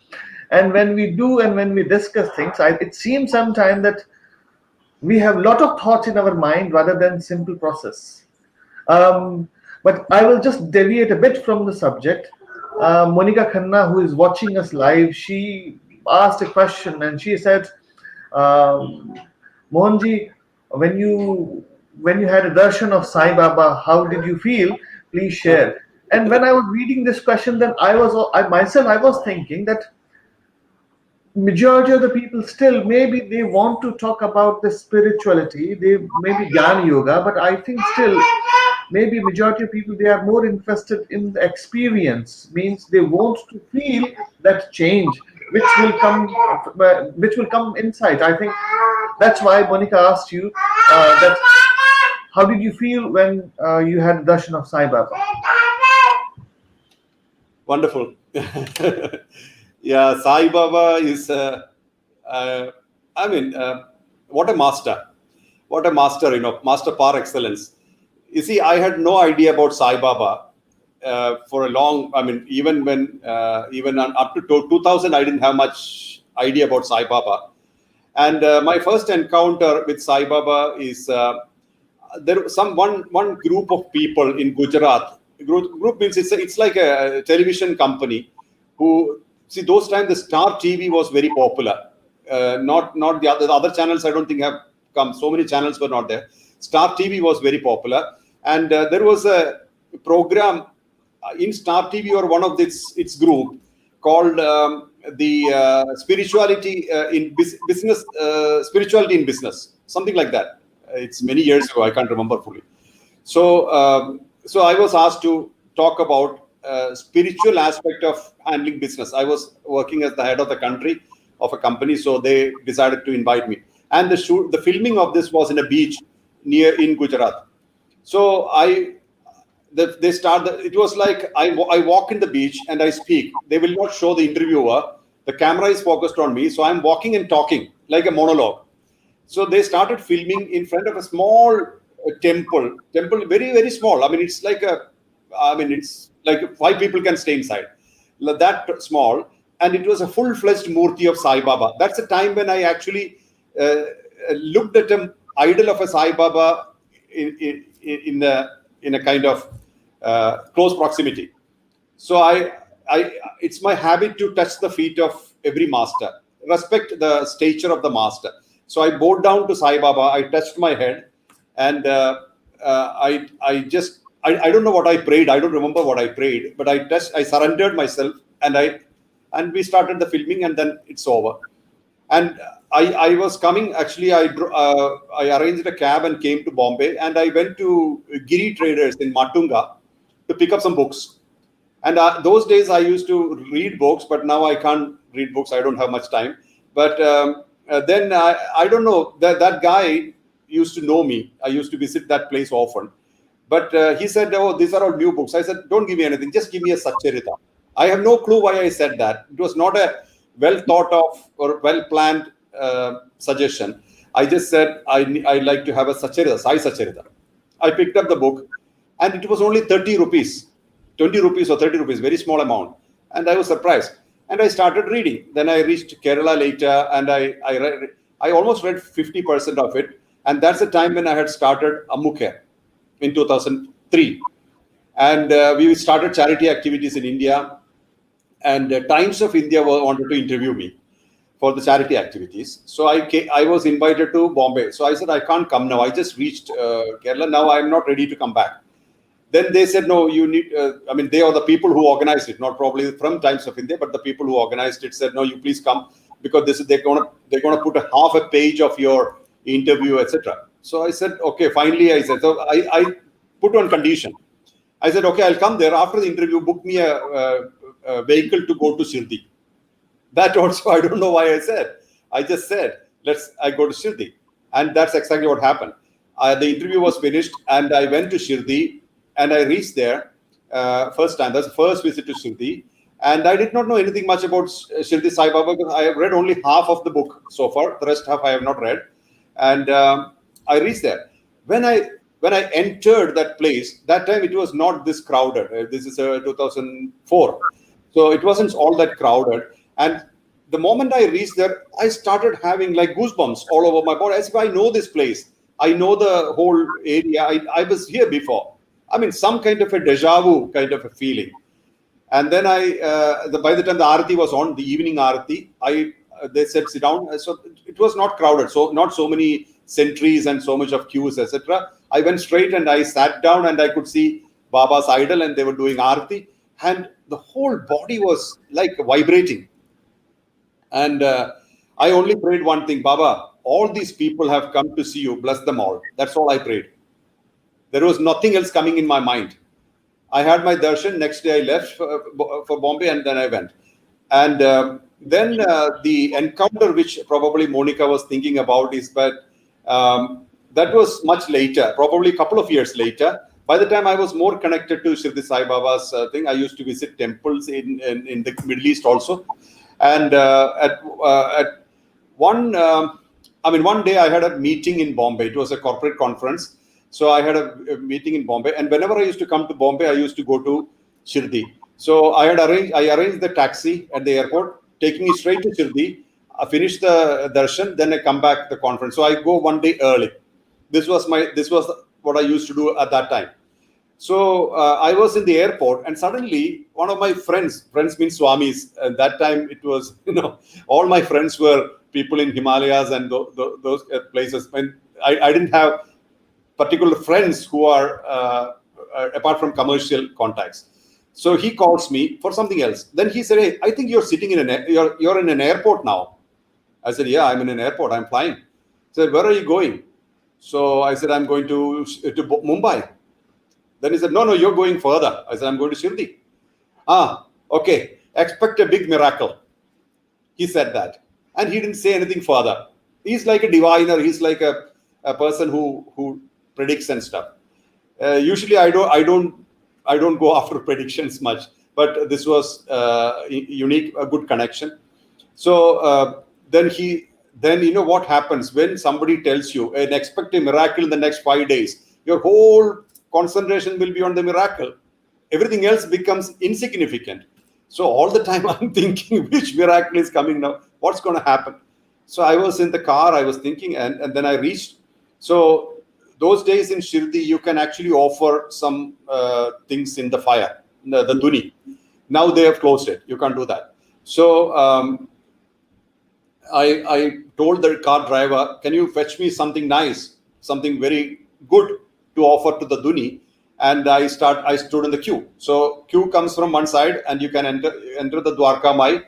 And when we do and when we discuss things, it seems sometimes that we have a lot of thoughts in our mind rather than simple process. But I will just deviate a bit from the subject. Monica Khanna, who is watching us live, she asked a question and she said, Mohanji, when you had a darshan of Sai Baba, how did you feel? Please share. And when I was reading this question, then I was thinking that majority of the people still, maybe they want to talk about the spirituality, they maybe Gyan Yoga, but I think still maybe majority of people, they are more interested in the experience, means they want to feel that change which will come inside. I think that's why Monica asked you that how did you feel when you had darshan of Sai Baba? Wonderful. Yeah, Sai Baba is what a master, master par excellence. You see, I had no idea about Sai Baba for a long, even up to 2000, I didn't have much idea about Sai Baba. And my first encounter with Sai Baba is there was one group of people in Gujarat. Group means it's like a television company who, see, those times the Star TV was very popular. Not the other channels, I don't think have come. So many channels were not there. Star TV was very popular. And there was a program in Star TV or one of its group called the spirituality in business, spirituality in business, something like that. It's many years ago. I can't remember fully. So I was asked to talk about spiritual aspect of handling business. I was working as the head of the country of a company, so they decided to invite me. And the filming of this was in a beach in Gujarat. So they start. It was like I walk in the beach and I speak. They will not show the interviewer. The camera is focused on me, so I'm walking and talking like a monologue. So they started filming in front of a small temple, very very small. It's like it's like 5 people can stay inside, that small. And it was a full-fledged Murti of Sai Baba. That's the time when I actually looked at an idol of a Sai Baba in a kind of close proximity. So it's my habit to touch the feet of every master, respect the stature of the master. So I bowed down to Sai Baba, I touched my head, and I don't know what I prayed. I don't remember what I prayed, but I surrendered myself, and we started the filming, and then it's over. And I was coming, actually, I arranged a cab and came to Bombay, and I went to Giri Traders in Matunga to pick up some books. And those days I used to read books, but now I can't read books. I don't have much time. But then I don't know, that guy used to know me. I used to visit that place often. But he said, oh, these are all new books. I said, don't give me anything. Just give me a Satcharita. I have no clue why I said that. It was not a well thought of or well planned suggestion. I just said, I like to have a Satcharita, Sai Satcharita. I picked up the book, and it was only 30 rupees, 20 rupees or 30 rupees, very small amount. And I was surprised. And I started reading. Then I reached Kerala later, and I almost read 50% of it. And that's the time when I had started Ammuke in 2003. And we started charity activities in India. And Times of India wanted to interview me for the charity activities. So I was invited to Bombay. So I said, I can't come now. I just reached Kerala. Now I'm not ready to come back. Then they said, no, you need, they are the people who organized it, not probably from Times of India, but the people who organized it said, no, you please come, because they're gonna put half a page of your interview, etc. So I said, okay, finally I said, so I put one condition. I said, okay, I'll come there. After the interview, book me a vehicle to go to Shirdi. That also, I don't know why I said. I just said, I go to Shirdi. And that's exactly what happened. The interview was finished, and I went to Shirdi, and I reached there first time. That's the first visit to Shirdi. And I did not know anything much about Shirdi Sai Baba, because I have read only half of the book so far. The rest half I have not read. And I reached there. When I entered that place, that time it was not this crowded. This is 2004. So it wasn't all that crowded. And the moment I reached there, I started having like goosebumps all over my body, as if I know this place. I know the whole area. I was here before. Some kind of a deja vu kind of a feeling. And then by the time the Aarati was on, the evening Aarati, they said, sit down. So it was not crowded. So not so many sentries and so much of queues, etc. I went straight and I sat down, and I could see Baba's idol, and they were doing Aarati. And the whole body was like vibrating. And I only prayed one thing, Baba, all these people have come to see you, bless them all. That's all I prayed. There was nothing else coming in my mind. I had my darshan. Next day I left for Bombay, and then I went. And then the encounter, which probably Monica was thinking about, is that that was much later, probably a couple of years later. By the time I was more connected to Shirdi Sai Baba's thing, I used to visit temples in the Middle East also. And one day I had a meeting in Bombay. It was a corporate conference. So I had a meeting in Bombay, and whenever I used to come to Bombay, I used to go to Shirdi. So I arranged the taxi at the airport, taking me straight to Shirdi. I finished the darshan, then I come back to the conference. So I go one day early. This was what I used to do at that time. So I was in the airport, and suddenly one of my friends means Swamis. At that time, it was, all my friends were people in Himalayas and those places. And I didn't have particular friends who are apart from commercial contacts. So he calls me for something else. Then he said, hey, I think you're sitting you're in an airport now. I said, yeah, I'm in an airport. I'm flying. He said, where are you going? So I said, I'm going to Mumbai. Then he said, no, you're going further. I said, I'm going to Shirdi. Okay. Expect a big miracle. He said that. And he didn't say anything further. He's like a diviner. He's like a person who predicts and stuff. Usually I don't go after predictions much, but this was unique, a good connection. So then what happens when somebody tells you and expect a miracle in the next 5 days, your whole concentration will be on the miracle. Everything else becomes insignificant. So all the time I'm thinking, which miracle is coming now? What's going to happen? So I was in the car, I was thinking, and then I reached. So those days in Shirdi, you can actually offer some things in the fire, the duni. Now they have closed it. You can't do that. So I told the car driver, can you fetch me something nice, something very good to offer to the duni? and I stood in the queue. So queue comes from one side, and you can enter the Dwarka Mai.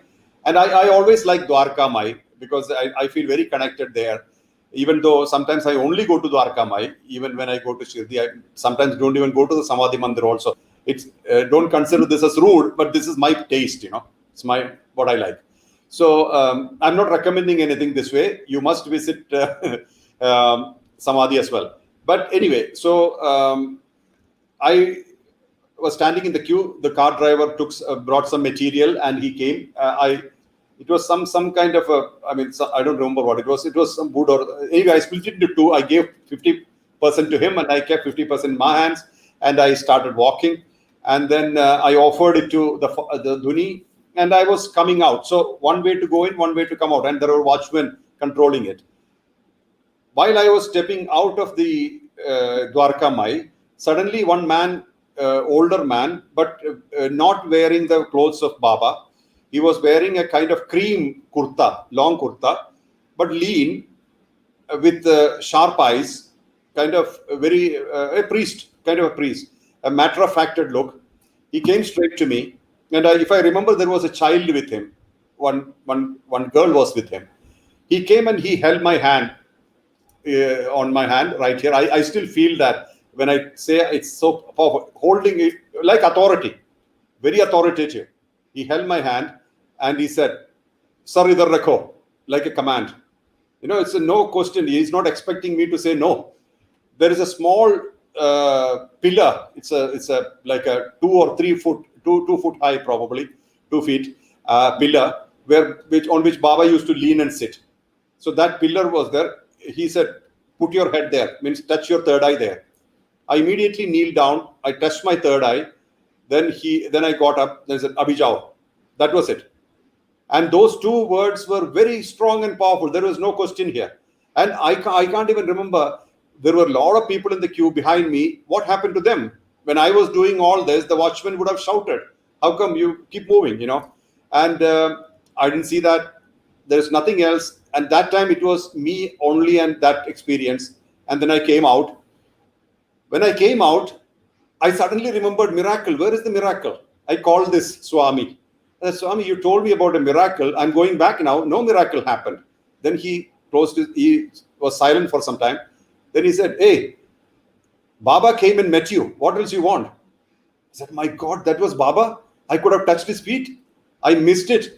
And I always like Dwarka Mai because I feel very connected there. Even though sometimes I only go to Dwarka Mai, even when I go to Shirdi, I sometimes don't even go to the Samadhi Mandir also. It's don't consider this as rude, but this is my taste, It's what I like. So I'm not recommending anything this way. You must visit Samadhi as well. But anyway, so I was standing in the queue. The car driver brought some material, and he came. It was some kind of I don't remember what it was. It was some wood or anyway. I split it into two. I gave 50% to him, and I kept 50% in my hands, and I started walking. And then I offered it to the dhuni, and I was coming out. So one way to go in, one way to come out, and there were watchmen controlling it. While I was stepping out of the Dwarka Mai, suddenly one man, older man, but not wearing the clothes of Baba. He was wearing a kind of cream kurta, long kurta, but lean, with sharp eyes, kind of very a priest, a matter-of-facted look. He came straight to me, and if I remember, there was a child with him. One girl was with him. He came and he held my hand on my hand right here. I still feel that when I say it's so powerful, holding it like authority, very authoritative. He held my hand and he said, "Sir, idhar rakho," like a command. It's a no question. He's not expecting me to say no. There is a small pillar. It's a like a 2 or 3 foot, 2 foot high, probably 2 feet pillar, on which Baba used to lean and sit. So that pillar was there. He said, "Put your head there," means touch your third eye there. I immediately kneeled down. I touched my third eye. Then I got up. Then said, "Abhi jao." That was it. And those two words were very strong and powerful. There was no question here. And I can't even remember. There were a lot of people in the queue behind me. What happened to them? When I was doing all this, the watchman would have shouted, "How come you keep moving?" And I didn't see that. There's nothing else. And that time it was me only and that experience. And then I came out. When I came out, I suddenly remembered miracle. Where is the miracle? I called this Swami. "Swami, you told me about a miracle. I'm going back now. No miracle happened." Then he was silent for some time. Then he said, "Hey, Baba came and met you. What else you want?" I said, "My God, that was Baba? I could have touched his feet. I missed it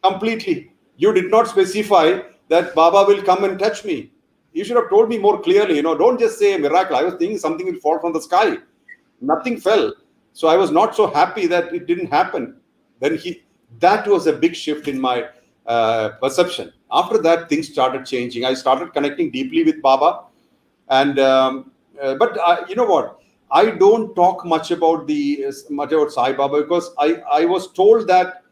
completely. You did not specify that Baba will come and touch me. You should have told me more clearly. Don't just say a miracle. I was thinking something will fall from the sky. Nothing fell. So I was not so happy that it didn't happen." Then that was a big shift in my perception. After that, things started changing. I started connecting deeply with Baba. And but you know what? I don't talk much about Sai Baba because I was told that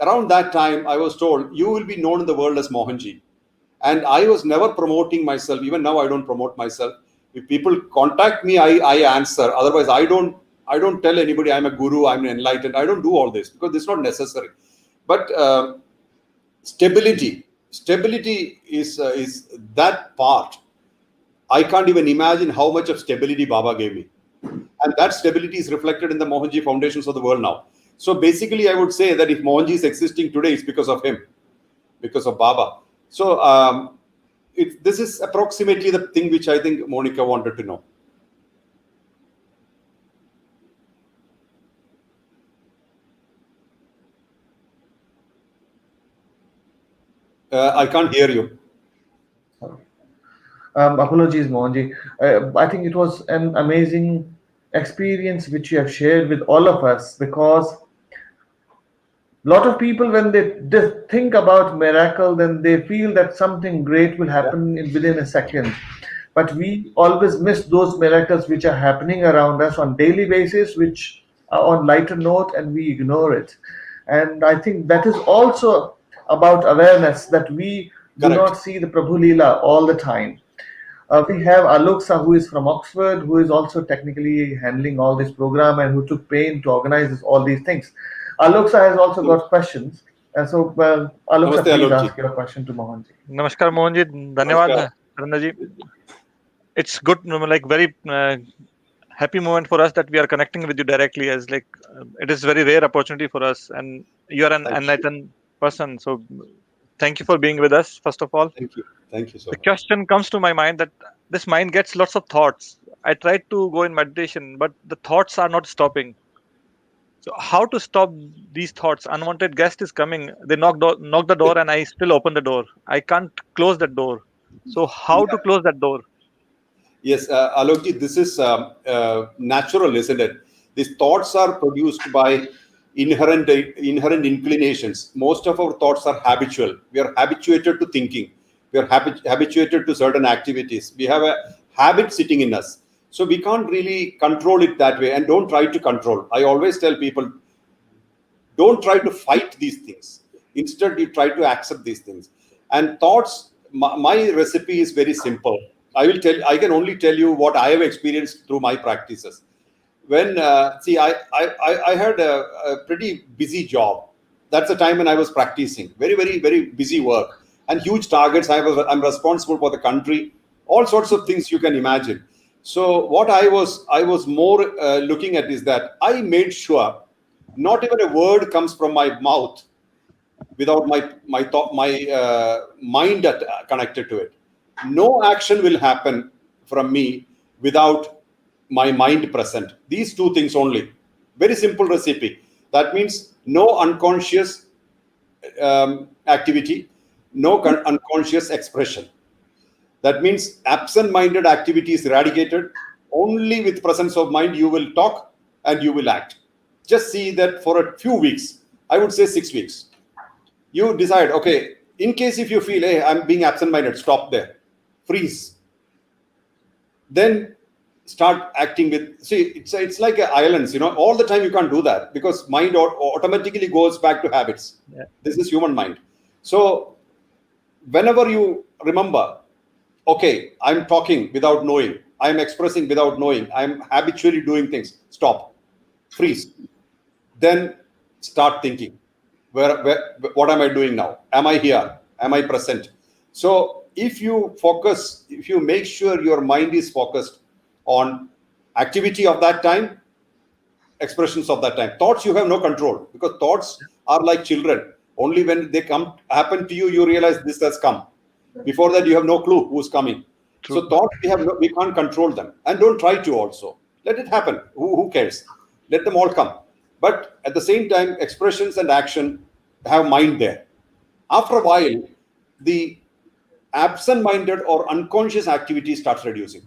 around that time I was told you will be known in the world as Mohanji, and I was never promoting myself. Even now, I don't promote myself. If people contact me, I answer. Otherwise, I don't tell anybody I'm a guru, I'm enlightened. I don't do all this because it's not necessary. But stability is that part. I can't even imagine how much of stability Baba gave me. And that stability is reflected in the Mohanji foundations of the world now. So basically, I would say that if Mohanji is existing today, it's because of him, because of Baba. So this is approximately the thing which I think Monica wanted to know. I can't hear you. Apologies, Mohanji. I think it was an amazing experience which you have shared with all of us, because a lot of people, when they think about miracle, then they feel that something great will happen within a second. But we always miss those miracles which are happening around us on daily basis, which are on lighter note, and we ignore it. And I think that is also about awareness, that we do not see the Prabhu Leela all the time. We have Aloksa, who is from Oxford, who is also technically handling all this program and who took pain to organize all these things. Aloksa has also got questions. And so, Aloksa, please ask your question to Mohanji. Namaskar, Mohanji. Dhanyawad, Aranda ji. It's good, like very happy moment for us that we are connecting with you directly, as like it is very rare opportunity for us, and you are an Thank you. enlightened person. So thank you for being with us, first of all. Thank you. Thank you so The much. question comes to my mind that this mind gets lots of thoughts. I tried to go in meditation, but the thoughts are not stopping. So how to stop these thoughts? Unwanted guest is coming. They knock the door, and I still open the door. I can't close that door. So how to Yeah. close that door? Yes, Alokji, this is natural, isn't it? These thoughts are produced by inherent inclinations. Most of our thoughts are habitual. We are habituated to thinking. We are habituated to certain activities. We have a habit sitting in us. So we can't really control it that way. And don't try to control. I always tell people, don't try to fight these things. Instead, you try to accept these things. And thoughts, my recipe is very simple. I can only tell you what I have experienced through my practices. When I had a pretty busy job. That's the time when I was practicing. Very, very, very busy work and huge targets. I'm responsible for the country. All sorts of things you can imagine. So what I was more looking at is that I made sure not even a word comes from my mouth without my mind connected to it. No action will happen from me without my mind present. These two things only. Very simple recipe. That means no unconscious activity, no unconscious expression. That means absent-minded activity is eradicated. Only with presence of mind you will talk and you will act. Just see that for a few weeks. I would say 6 weeks. You decide, okay, in case if you feel, hey, I'm being absent-minded, stop there. Freeze. Then start acting with, see, it's like islands, all the time you can't do that because mind automatically goes back to habits. Yeah. This is human mind. So whenever you remember, okay, I'm talking without knowing, I'm expressing without knowing, I'm habitually doing things, stop, freeze. Then start thinking, what am I doing now? Am I here? Am I present? So if you focus, if you make sure your mind is focused on activity of that time, expressions of that time, thoughts you have no control because thoughts are like children. Only when they happen to you, you realize this has come. Before that, you have no clue who's coming. True. So thoughts, we can't control them, and don't try to also. Let it happen. Who cares? Let them all come. But at the same time, expressions and action have mind there. After a while, the absent-minded or unconscious activity starts reducing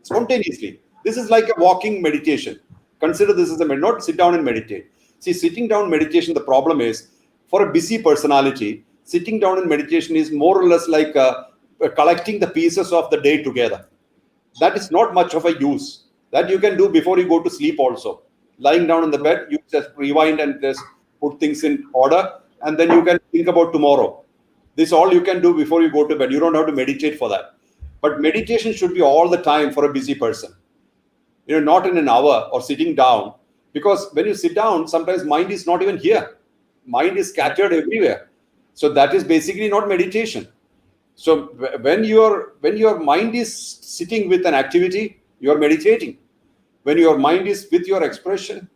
spontaneously. This is like a walking meditation. Consider this as not sit down and meditate. See, sitting down meditation, the problem is for a busy personality, sitting down in meditation is more or less like collecting the pieces of the day together. That is not much of a use. That you can do before you go to sleep also. Lying down on the bed, you just rewind and just put things in order, and then you can think about tomorrow. This is all you can do before you go to bed. You don't have to meditate for that. But meditation should be all the time for a busy person. Not in an hour or sitting down. Because when you sit down, sometimes mind is not even here. Mind is scattered everywhere. So that is basically not meditation. So when your mind is sitting with an activity, you are meditating. When your mind is with your expression,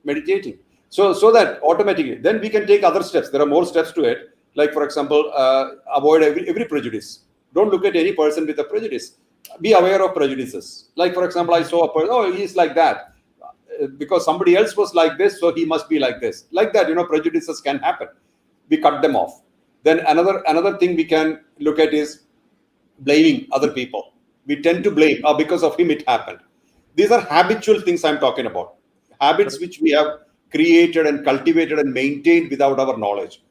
meditating. So that automatically, then we can take other steps. There are more steps to it. Like, for example, avoid every prejudice. Don't look at any person with a prejudice. Be aware of prejudices. Like, for example, I saw a person, oh, he's like that. Because somebody else was like this, so he must be like this. Like that, prejudices can happen. We cut them off. Then another thing we can look at is blaming other people. We tend to blame, because of him it happened. These are habitual things I'm talking about. Habits which we have created and cultivated and maintained without our knowledge.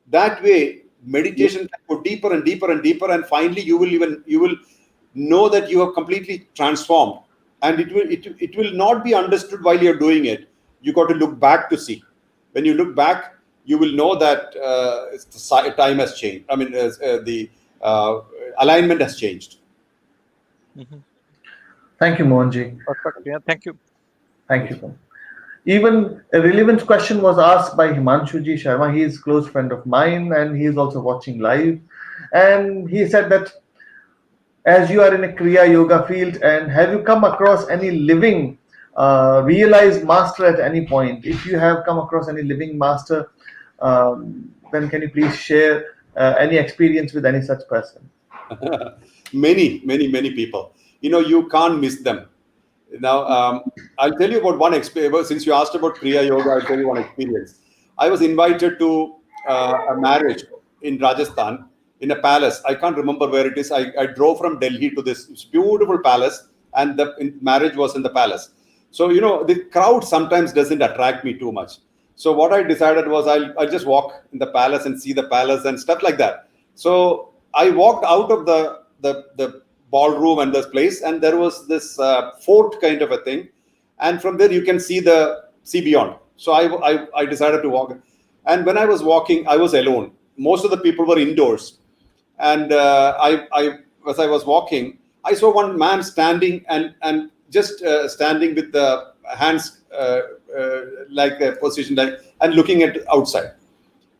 That way, meditation can go deeper and deeper and deeper, and finally you will know that you have completely transformed. And it will not be understood while you're doing it. You got to look back to see. When you look back, you will know that time has changed. I mean, the alignment has changed. Mm-hmm. Thank you, Mohanji. Perfect. Yeah, thank you. Thank you. Even a relevant question was asked by Himanshuji Sharma. He is a close friend of mine and he is also watching live. And he said that as you are in a Kriya Yoga field, and have you come across any living realized master at any point? If you have come across any living master, then can you please share any experience with any such person? Many people. You can't miss them. Now, I'll tell you about one experience. Since you asked about Kriya Yoga, I'll tell you one experience. I was invited to a marriage in Rajasthan in a palace. I can't remember where it is. I drove from Delhi to this beautiful palace, and the marriage was in the palace. So, the crowd sometimes doesn't attract me too much. So what I decided was I'll just walk in the palace and see the palace and stuff like that. So I walked out of the ballroom and this place, and there was this fort kind of a thing, and from there you can see beyond. So I decided to walk, and when I was walking, I was alone. Most of the people were indoors, and as I was walking, I saw one man standing and just standing with the hands like a position and looking at outside.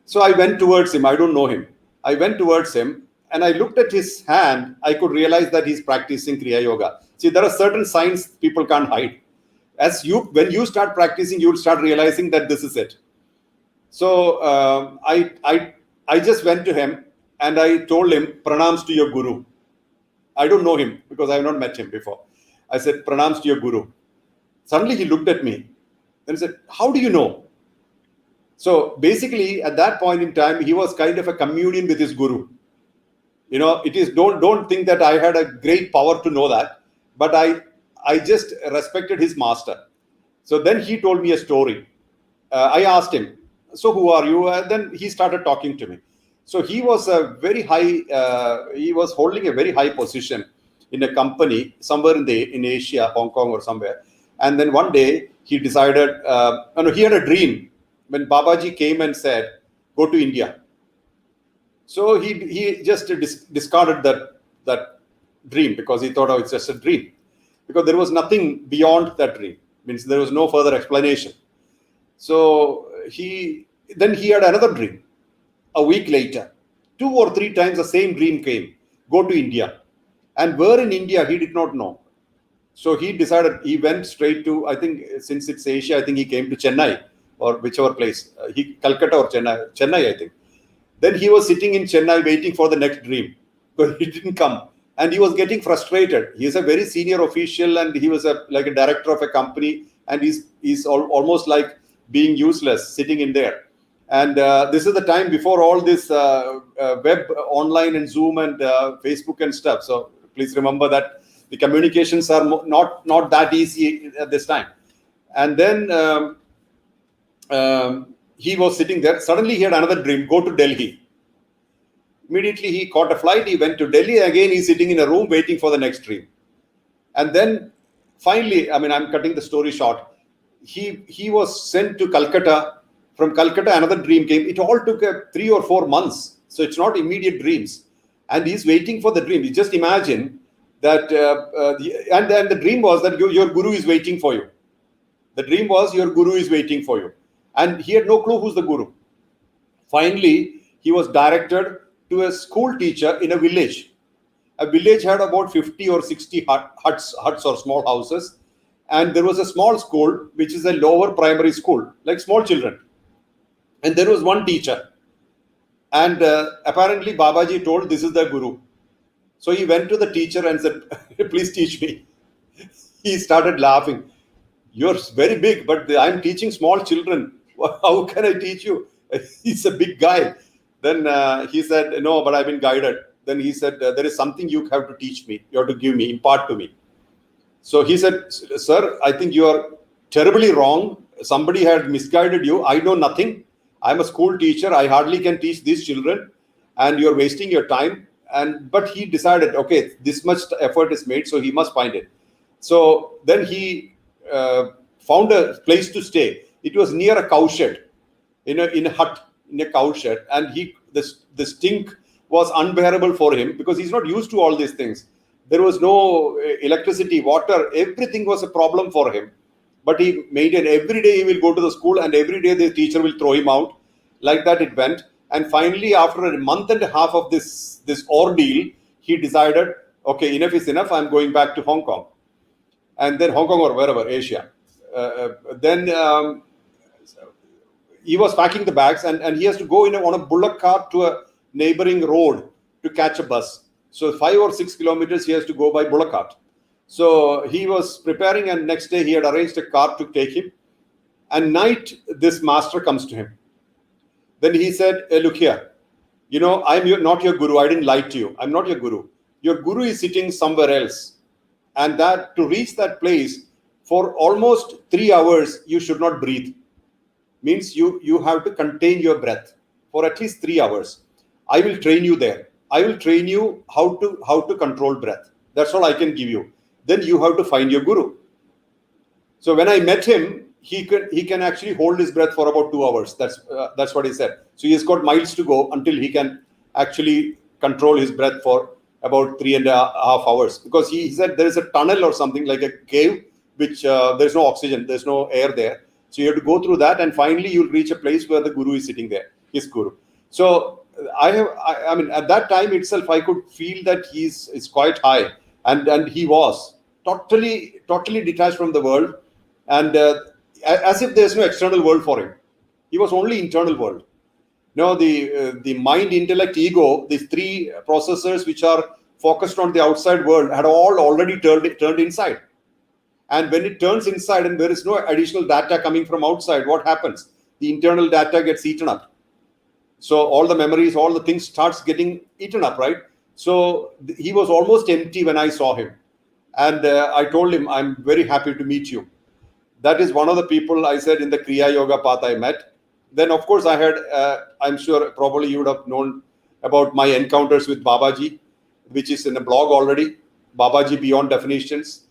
So I went towards him. I don't know him. I went towards him and I looked at his hand. I could realize that he's practicing Kriya Yoga. See, there are certain signs people can't hide. When you start practicing, you'll start realizing that this is it. So I just went to him and I told him, "Pranams to your guru." I don't know him because I have not met him before. I said, "Pranams to your guru." Suddenly he looked at me and said, "How do you know?" So basically, at that point in time, he was kind of a communion with his guru. It is don't think that I had a great power to know that, but I just respected his master. So then he told me a story. I asked him, "So who are you?" And then he started talking to me. So he was he was holding a very high position in a company somewhere in Asia, Hong Kong or somewhere. And then one day he decided, he had a dream when Babaji came and said, "Go to India." So he just discarded that dream because he thought, "Oh, it's just a dream," because there was nothing beyond that dream. Means there was no further explanation. So then he had another dream. A week later, 2 or 3 times the same dream came. Go to India. And where in India, he did not know. So he decided, he went straight to, I think, since it's Asia, I think he came to Chennai or whichever place. Calcutta or Chennai, I think. Then he was sitting in Chennai waiting for the next dream, but he didn't come. And he was getting frustrated. He is a very senior official and he was like a director of a company, and he's almost like being useless sitting in there. And this is the time before all this web online and Zoom and Facebook and stuff. So please remember that the communications are not that easy at this time. And then he was sitting there. Suddenly he had another dream, go to Delhi. Immediately he caught a flight. He went to Delhi. Again, he's sitting in a room waiting for the next dream. And then finally, I'm cutting the story short. He was sent to Calcutta. From Calcutta, another dream came. It all took 3 or 4 months. So it's not immediate dreams. And he's waiting for the dream. You just imagine that. And then the dream was that your guru is waiting for you. The dream was your guru is waiting for you. And he had no clue who's the guru. Finally, he was directed to a school teacher in a village. A village had about 50 or 60 huts or small houses. And there was a small school, which is a lower primary school, like small children. And there was one teacher. And apparently Babaji told, "This is the guru." So he went to the teacher and said, "Please teach me." He started laughing. "You're very big, but I'm teaching small children. How can I teach you?" He's a big guy. Then he said, "No, but I've been guided." Then he said, "There is something you have to teach me. You have to give me, impart to me." So he said, "Sir, I think you are terribly wrong. Somebody had misguided you. I know nothing. I'm a school teacher. I hardly can teach these children, and you're wasting your time." But he decided, okay, this much effort is made, so he must find it. So then he found a place to stay. It was near a cow shed, in a hut, in a cow shed, and the stink was unbearable for him because he's not used to all these things. There was no electricity, water, everything was a problem for him. But he made it. Every day he will go to the school and every day the teacher will throw him out. Like that it went. And finally, after a month and a half of this ordeal, he decided, okay, enough is enough. I'm going back to Hong Kong. And then Hong Kong or wherever, Asia. Then he was packing the bags, and he has to go on a bullock cart to a neighboring road to catch a bus. So 5 or 6 kilometers he has to go by bullock cart. So he was preparing, and next day he had arranged a car to take him. And night, this master comes to him. Then he said, hey, look here, I'm not your guru. I didn't lie to you. I'm not your guru. Your guru is sitting somewhere else. And that to reach that place for almost 3 hours, you should not breathe. Means you have to contain your breath for at least 3 hours. I will train you there. I will train you how to control breath. That's all I can give you. Then you have to find your guru. So when I met him, he can actually hold his breath for about 2 hours. That's what he said. So he's got miles to go until he can actually control his breath for about 3.5 hours. Because he said there is a tunnel or something like a cave, which there's no oxygen, there's no air there. So you have to go through that, and finally you'll reach a place where the guru is sitting there, his guru. So I mean, at that time itself, I could feel that he's quite high, and he was totally detached from the world, and as if there's no external world for him. He was only internal world. The mind, intellect, ego, these 3 processors which are focused on the outside world had all already turned inside. And when it turns inside and there is no additional data coming from outside, what happens? The internal data gets eaten up. So all the memories, all the things starts getting eaten up, right? So he was almost empty when I saw him. And I told him, I'm very happy to meet you. That is one of the people I said in the Kriya Yoga path I met. Then, of course, I had, I'm sure probably you would have known about my encounters with Babaji, which is in a blog already, Babaji Beyond Definitions.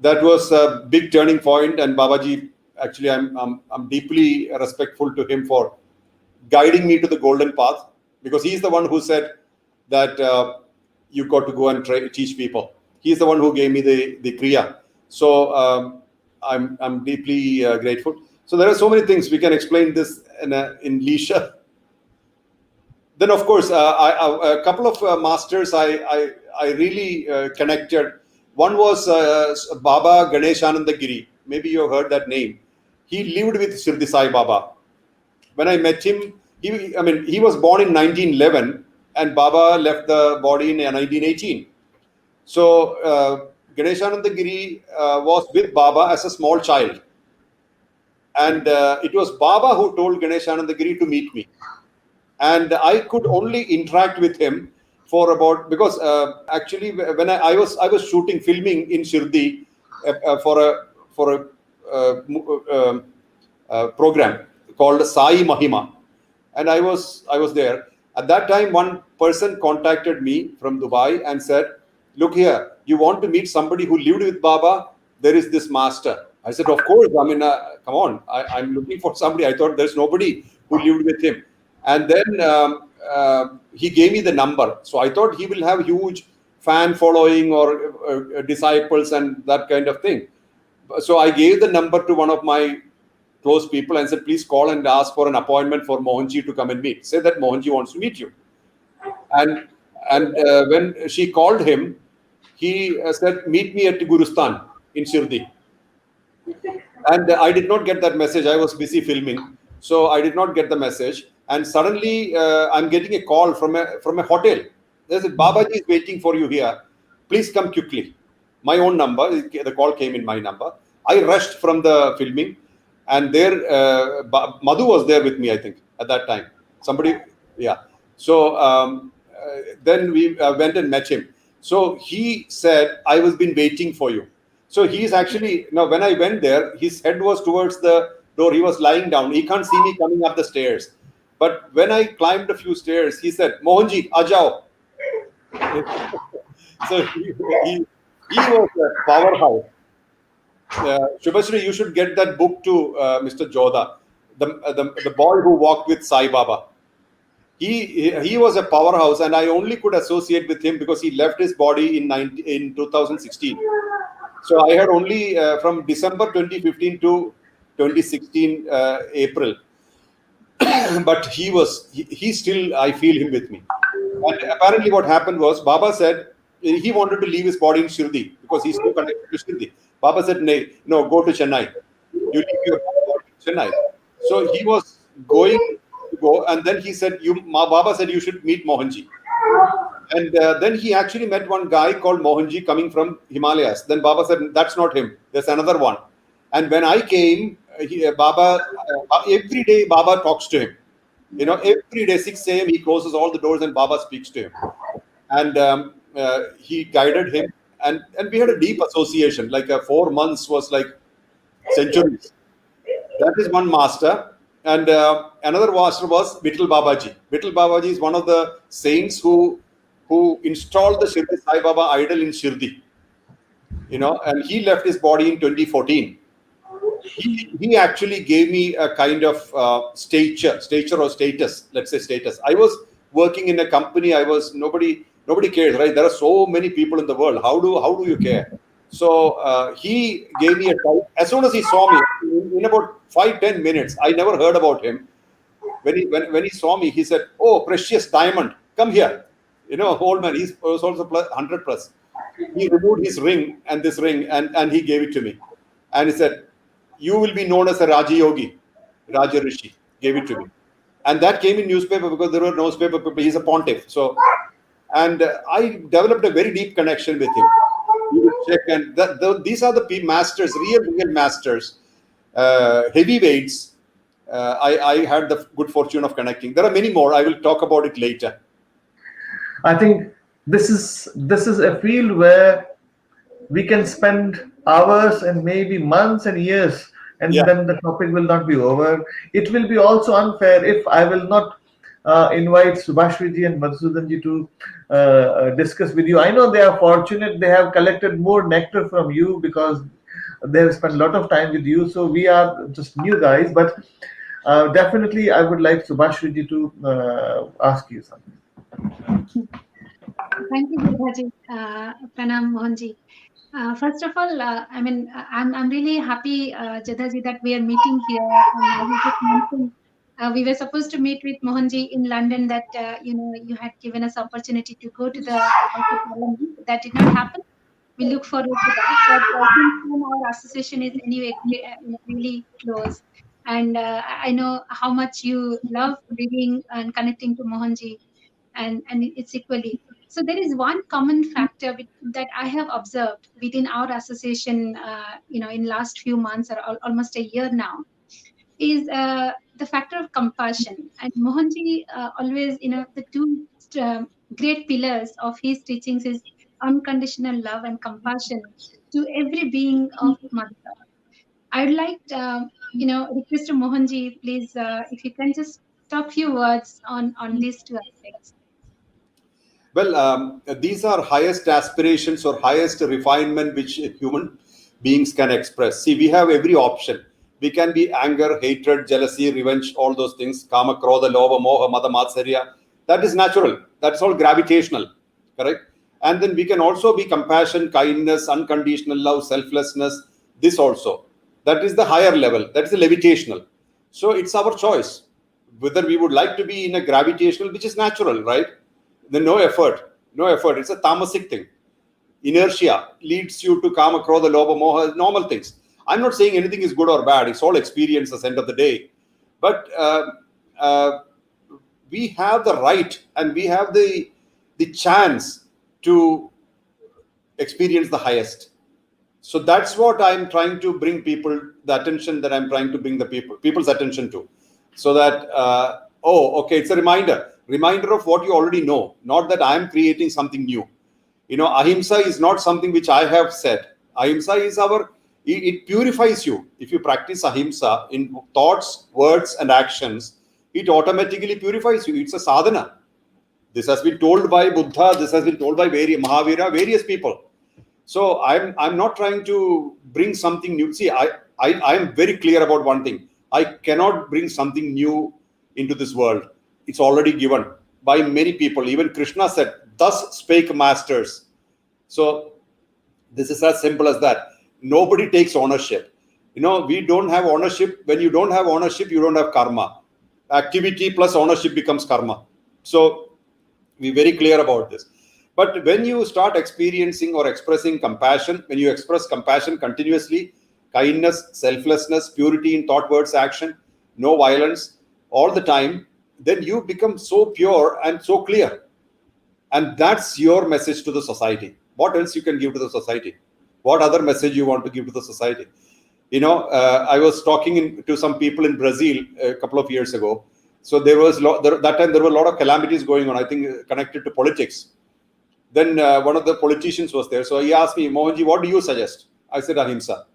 That was a big turning point, and Babaji, actually, I'm deeply respectful to him for guiding me to the golden path, because he's the one who said that you got to go and teach people. He's the one who gave me the Kriya. So I'm deeply grateful. So there are so many things we can explain this in leisure. Then, of course, a couple of masters I really connected. One was Baba Ganeshananda Giri. Maybe you have heard that name. He lived with Shirdi Sai Baba. When I met him, he was born in 1911, and Baba left the body in 1918. So Ganeshananda Giri was with Baba as a small child. And it was Baba who told Ganeshananda Giri to meet me. And I could only interact with him for about, because actually when I was filming in Shirdi for a program called Sai Mahima, and I was there. At that time, one person contacted me from Dubai and said, look here, you want to meet somebody who lived with Baba? There is this master. I said, of course. I mean, come on. I'm looking for somebody. I thought there's nobody who lived with him. And then he gave me the number. So I thought he will have huge fan following or disciples and that kind of thing. So I gave the number to one of my close people and said, please call and ask for an appointment for Mohanji to come and meet. Say that Mohanji wants to meet you. And when she called him, he said, meet me at Gurustan in Shirdi. And I did not get that message. I was busy filming. So I did not get the message. And suddenly I'm getting a call from a hotel. They said, Babaji is waiting for you here. Please come quickly. My own number. The call came in my number. I rushed from the filming. And there, Madhu was there with me, I think, at that time. Somebody, yeah. So then we went and met him. So he said, I was been waiting for you. So he's actually, now when I went there, his head was towards the door. He was lying down. He can't see me coming up the stairs. But when I climbed a few stairs, he said, Mohanji, ajao. So he was a powerhouse. Shubhashri, you should get that book to Mr. Jodha, the boy who walked with Sai Baba. He was a powerhouse, and I only could associate with him because he left his body in 2016. So I had only from December 2015 to 2016 April. But he still, I feel him with me. And apparently what happened was, Baba said, he wanted to leave his body in Shirdi because he's so connected to Shirdi. Baba said, no, go to Chennai. You leave your body in Chennai. So he was going to go, and then he said, Baba said you should meet Mohanji. And then he actually met one guy called Mohanji coming from Himalayas. Then Baba said, that's not him. There's another one. And when I came, Baba, every day Baba talks to him. Every day, 6 a.m., he closes all the doors and Baba speaks to him. And he guided him. And we had a deep association. Like 4 months was like centuries. That is one master. And another master was Vittal Babaji. Vittal Babaji is one of the saints who installed the Shirdi Sai Baba idol in Shirdi. And he left his body in 2014. He actually gave me a kind of stature or status. Let's say status. I was working in a company. Nobody cares, right? There are so many people in the world. How do you care? So he gave me a title. As soon as he saw me, in about 5-10 minutes, I never heard about him. When he saw me, he said, "Oh, precious diamond, come here." Old man. He was also 100 plus. He removed his ring and this ring, and he gave it to me, and he said, "You will be known as a Raja Yogi, Raja Rishi." Gave it to me, and that came in newspaper because there were newspaper people. He's a pontiff, so, and I developed a very deep connection with him. You will check, and these are the masters, real masters, heavyweights. I had the good fortune of connecting. There are many more. I will talk about it later. I think this is a field where we can spend hours and maybe months and years, and then the topic will not be over. It will be also unfair if I will not invite Subhashriji and Madhusudanji to discuss with you. I know they are fortunate; they have collected more nectar from you because they have spent a lot of time with you. So we are just new guys, but definitely I would like Subhashriji to ask you something. Thank you, Jodhaji. Pranam Mohanji. First of all, I'm really happy, Jodhaji, that we are meeting here. And I was just mentioning, we were supposed to meet with Mohanji in London. That you had given us opportunity to go to the House of Parliament. That did not happen. We look forward to that. But since our association is anyway really close, and I know how much you love reading and connecting to Mohanji, and it's equally. So there is one common factor that I have observed within our association, in last few months or almost a year now, is the factor of compassion. And Mohanji always, the two great pillars of his teachings is unconditional love and compassion to every being of Mother. I'd like, request to Mohanji, please, if you can just talk few words on these two aspects. Well, these are highest aspirations or highest refinement which human beings can express. See, we have every option. We can be anger, hatred, jealousy, revenge, all those things. Kama, krodha, lobha, moha, mada, matsarya. That is natural. That's all gravitational. Correct? And then we can also be compassion, kindness, unconditional love, selflessness. This also. That is the higher level. That is the levitational. So it's our choice. Whether we would like to be in a gravitational, which is natural, right? Then no effort. It's a tamasic thing. Inertia leads you to kama, krodha, lobha, moha, normal things. I'm not saying anything is good or bad. It's all experiences end of the day. But we have the right and we have the chance to experience the highest. So that's what I'm trying to bring people, the attention that I'm trying to bring the people's attention to. So that, okay, it's a reminder of what you already know, not that I'm creating something new. Ahimsa is not something which I have said. Ahimsa is it purifies you. If you practice ahimsa in thoughts, words, and actions, it automatically purifies you. It's a sadhana. This has been told by Buddha. This has been told by Mahavira, various people. So I'm not trying to bring something new. See, I am very clear about one thing. I cannot bring something new into this world. It's already given by many people. Even Krishna said, "Thus spake masters." So this is as simple as that. Nobody takes ownership. We don't have ownership. When you don't have ownership, you don't have karma. Activity plus ownership becomes karma. So we're very clear about this. But when you start experiencing or expressing compassion, when you express compassion continuously, kindness, selflessness, purity in thought, words, action, no violence, all the time, then you become so pure and so clear. And that's your message to the society. What else you can give to the society? What other message you want to give to the society? I was talking to some people in Brazil a couple of years ago. So there was that time there were a lot of calamities going on, I think, connected to politics. Then one of the politicians was there. So he asked me, Mohanji, what do you suggest? I said, ahimsa.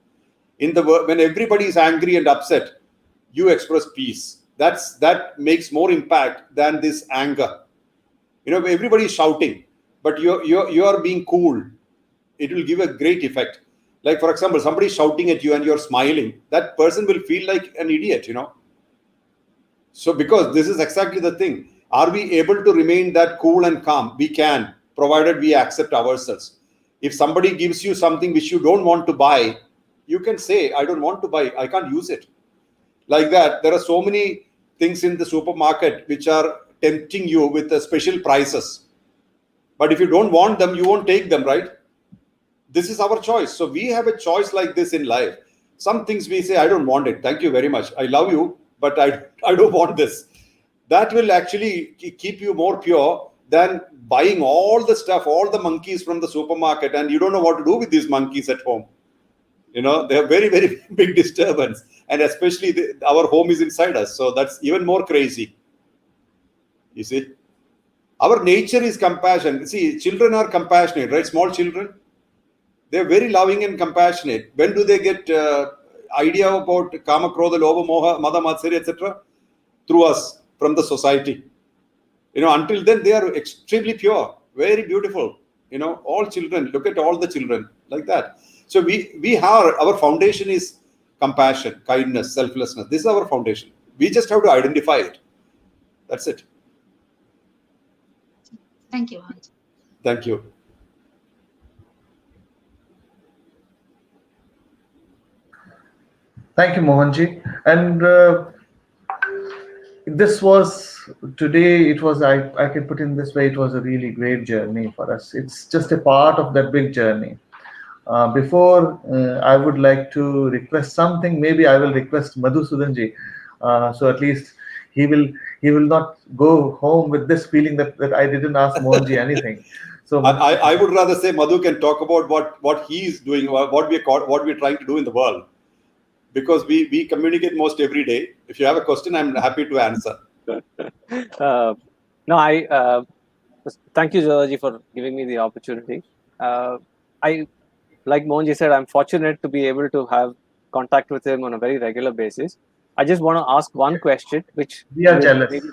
When everybody is angry and upset, you express peace. That makes more impact than this anger. Everybody is shouting, but you are being cool. It will give a great effect. Like, for example, somebody is shouting at you and you're smiling. That person will feel like an idiot, So because this is exactly the thing. Are we able to remain that cool and calm? We can, provided we accept ourselves. If somebody gives you something which you don't want to buy, you can say, I don't want to buy, I can't use it. Like that, there are so many things in the supermarket which are tempting you with the special prices. But if you don't want them, you won't take them, right? This is our choice. So we have a choice like this in life. Some things we say, I don't want it. Thank you very much. I love you, but I don't want this. That will actually keep you more pure than buying all the stuff, all the monkeys from the supermarket, and you don't know what to do with these monkeys at home. They are very, very big disturbance. And especially our home is inside us. So that's even more crazy. You see, our nature is compassion. See, children are compassionate, right? Small children, they're very loving and compassionate. When do they get idea about kama, krodha, lobha, moha, mada, matsarya, etc.? Through us, from the society. Until then, they are extremely pure, very beautiful. All children, look at all the children like that. So our foundation is compassion, kindness, selflessness. This is our foundation. We just have to identify it. That's it. Thank you, Mohanji. Thank you. Thank you, Mohanji. And this was today, I can put in this way, it was a really great journey for us. It's just a part of that big journey. Before I would like to request something, maybe I will request Madhusudanji. So at least he will not go home with this feeling that I didn't ask Mohanji anything. So I would rather say Madhu can talk about what he is doing, what we're trying to do in the world. Because we communicate most every day. If you have a question, I'm happy to answer. No, I thank you, Jadaji, for giving me the opportunity. Like Mohanji said, I'm fortunate to be able to have contact with him on a very regular basis. I just want to ask one question, which we are jealous.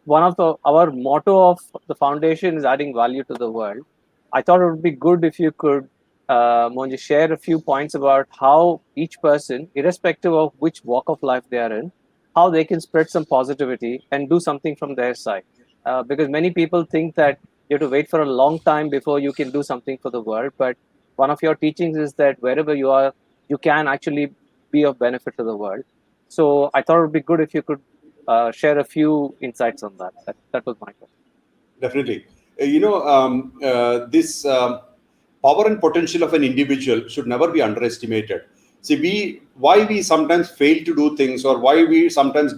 One of our motto of the foundation is adding value to the world. I thought it would be good if you could, Mohanji, share a few points about how each person, irrespective of which walk of life they are in, how they can spread some positivity and do something from their side. Because many people think that you have to wait for a long time before you can do something for the world. But one of your teachings is that wherever you are, you can actually be of benefit to the world. So I thought it would be good if you could share a few insights on that. That was my question. Definitely. This power and potential of an individual should never be underestimated. See, why we sometimes fail to do things, or why we sometimes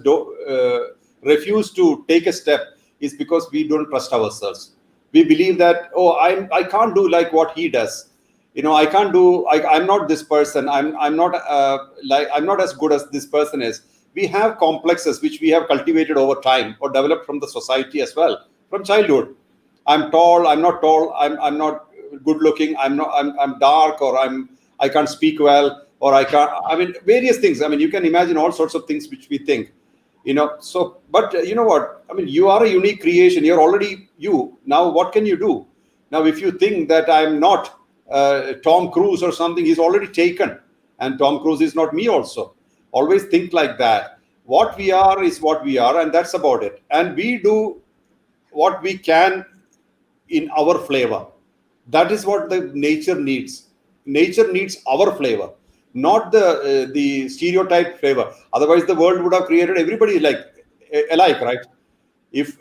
refuse to take a step, is because we don't trust ourselves. We believe that, I can't do like what he does. I can't do. I'm not this person. I'm not as good as this person is. We have complexes which we have cultivated over time or developed from the society as well, from childhood. I'm tall. I'm not tall. I'm not good looking. I'm dark, or I can't speak well, or I can't. Various things. You can imagine all sorts of things which we think. So, but you know what? You are a unique creation. You're already you. Now, what can you do? Now, if you think that I'm not Tom Cruise or something, he's already taken. And Tom Cruise is not me also. Always think like that. What we are is what we are, and that's about it. And we do what we can in our flavor. That is what the nature needs. Nature needs our flavor, not the stereotype flavor. Otherwise, the world would have created everybody alike, right? If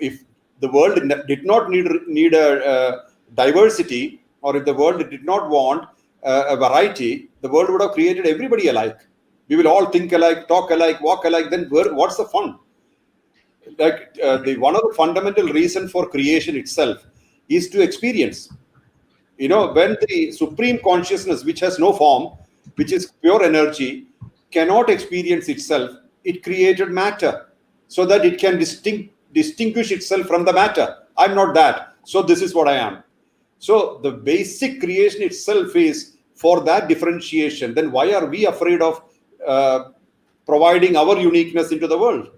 the world did not need a diversity, or if the world did not want a variety, the world would have created everybody alike. We will all think alike, talk alike, walk alike. Then what's the fun? Like one of the fundamental reason for creation itself is to experience. You know, when the supreme consciousness, which has no form, which is pure energy, cannot experience itself, it created matter so that it can distinguish itself from the matter. I'm not that, so this is what I am. So the basic creation itself is for that differentiation. Then why are we afraid of providing our uniqueness into the world?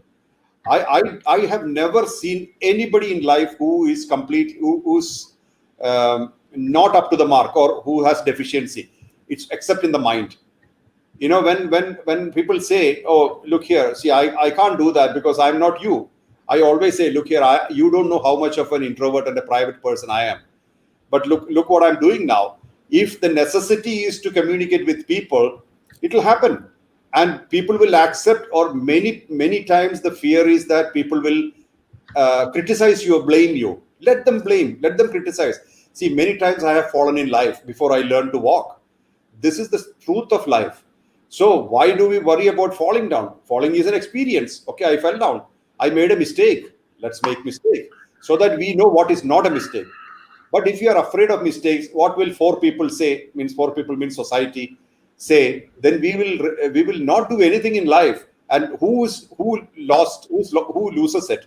I have never seen anybody in life who is complete, who's not up to the mark, or who has deficiency. It's except in the mind. You know, when people say, oh, look here, see, I can't do that because I'm not you. I always say, look here, you don't know how much of an introvert and a private person I am. But look what I'm doing now. If the necessity is to communicate with people, it will happen. And people will accept, or many times the fear is that people will criticize you or blame you. Let them blame, let them criticize. See, many times I have fallen in life before I learned to walk. This is the truth of life. So why do we worry about falling down? Falling is an experience. Okay, I fell down. I made a mistake. Let's make mistake so that we know what is not a mistake. But if you are afraid of mistakes, what will four people say? Means four people means society. Say, then we will not do anything in life. And who loses it?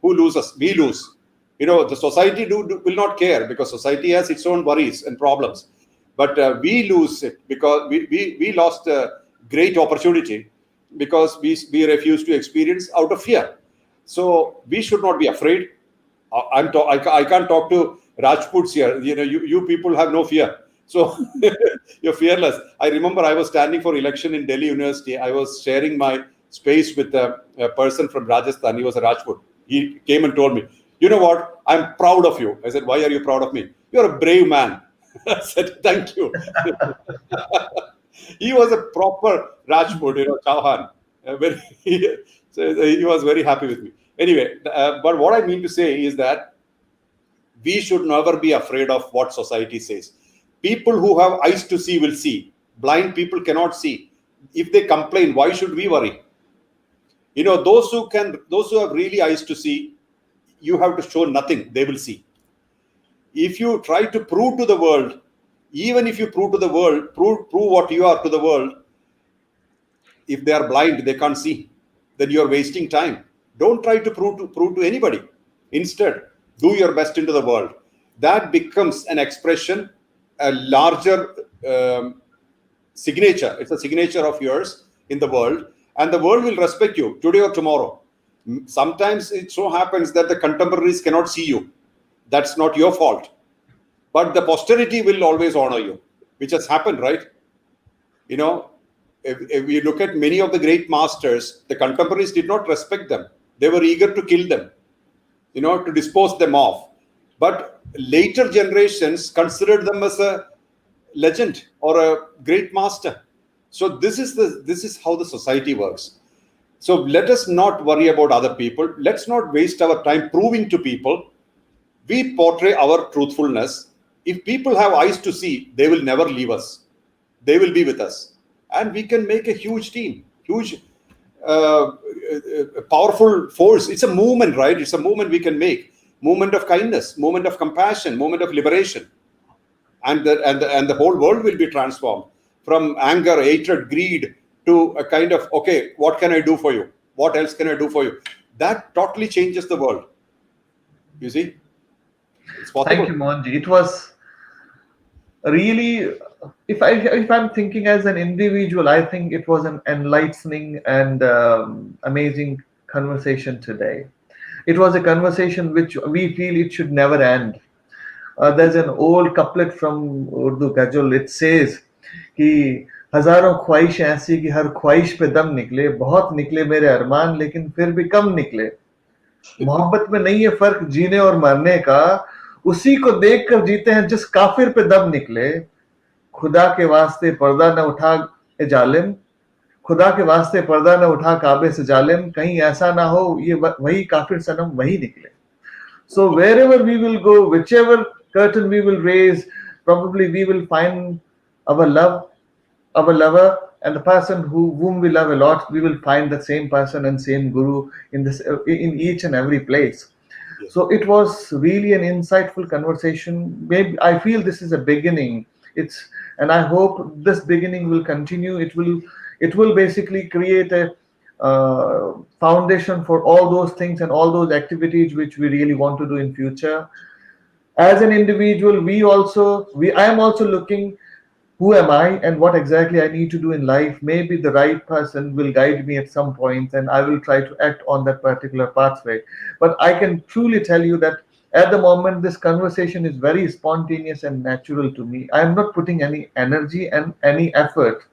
Who loses? We lose. You know, the society will not care because society has its own worries and problems. But we lose it because we lost a great opportunity because we refuse to experience out of fear. So we should not be afraid. I can't talk to Rajputs here. You know, you people have no fear. So you're fearless. I remember I was standing for election in Delhi University. I was sharing my space with a person from Rajasthan. He was a Rajput. He came and told me, you know what? I'm proud of you. I said, why are you proud of me? You're a brave man. I said, thank you. He was a proper Rajput, you know, Chauhan. So he was very happy with me. Anyway, but what I mean to say is that we should never be afraid of what society says. People who have eyes to see will see. Blind people cannot see. If they complain, why should we worry? You know, those who have really eyes to see, you have to show nothing, they will see. If you try to prove to the world, even if you prove to the world, prove what you are to the world, if they are blind, they can't see, then you are wasting time. Don't try to prove to anybody. Instead, do your best into the world. That becomes an expression, a larger signature. It's a signature of yours in the world, and the world will respect you today or tomorrow. Sometimes it so happens that the contemporaries cannot see you. That's not your fault. But the posterity will always honor you, which has happened, right? You know, if you look at many of the great masters, the contemporaries did not respect them. They were eager to kill them, you know, to dispose them off. But later generations considered them as a legend or a great master. So this is how the society works. So let us not worry about other people. Let's not waste our time proving to people. We portray our truthfulness. If people have eyes to see, they will never leave us. They will be with us. And we can make a huge team, huge, powerful force. It's a movement, right? It's a movement we can make. Movement of kindness, movement of compassion, movement of liberation. And the whole world will be transformed from anger, hatred, greed to a kind of, okay, what can I do for you? What else can I do for you? That totally changes the world. You see? It's possible. Thank you, Mohanji. It was really, if I'm thinking as an individual, I think it was an enlightening and amazing conversation today. It was a conversation which we feel it should never end. There's an old couplet from Urdu Ghazal. It says कि हजारों ख्वाहिश ऐसी कि हर ख्वाहिश पे दम निकले, बहुत निकले मेरे अरमान लेकिन फिर भी कम निकले. मोहब्बत में नहीं है फर्क जीने और मरने का, उसी को देख कर जीते हैं जिस काफिर पे दम निकले. खुदा के वास्ते पर्दा न उठा ए जालिम, खुदा के वास्ते पर्दा न उठा काबे से जालिम, कहीं ऐसा ना हो ये वही काफिर सनम वही निकले. So wherever we will go, whichever curtain we will raise, probably we will find our love, our lover, and the person whom we love a lot. We will find the same person and same guru in this, in each and every place. Yes. So it was really an insightful conversation. Maybe I feel this is a beginning. It's, and I hope this beginning will continue. It will basically create a foundation for all those things and all those activities which we really want to do in future. As an individual, I am also looking, who am I and what exactly I need to do in life. Maybe the right person will guide me at some point and I will try to act on that particular pathway. But I can truly tell you that at the moment, this conversation is very spontaneous and natural to me. I am not putting any energy and any effort.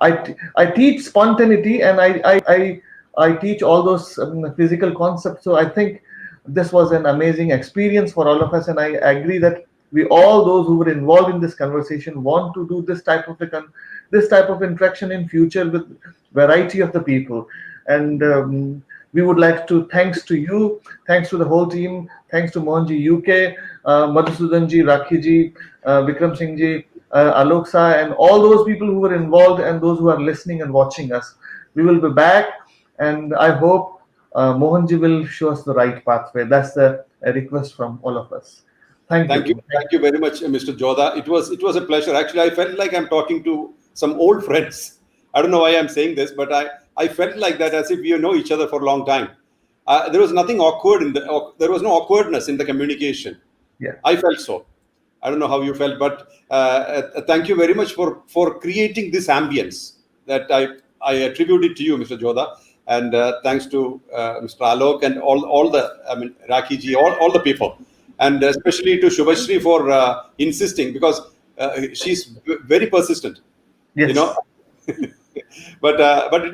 I teach spontaneity, and I teach all those physical concepts. So I think this was an amazing experience for all of us, and I agree that we all those who were involved in this conversation want to do this type of interaction in future with variety of the people. And we would like to thanks to you, thanks to the whole team, thanks to Mohanji UK, Madhusudanji, Rakhi Vikram Singh ji, Alok Sa, and all those people who were involved and those who are listening and watching us. We will be back, and I hope Mohanji will show us the right pathway. That's a request from all of us. Thank you. Thank you very much, Mr. Jodha. It was a pleasure. Actually, I felt like I'm talking to some old friends. I don't know why I'm saying this, but I felt like that, as if we know each other for a long time. There was nothing awkward there was no awkwardness in the communication. Yeah. I felt so. I don't know how you felt, but thank you very much for creating this ambience that I attribute it to you, Mr. Jodha, and thanks to Mr. Alok and all the, Rakhi ji, all the people, and especially to Shubhashri for insisting, because she's very persistent. Yes. You know. but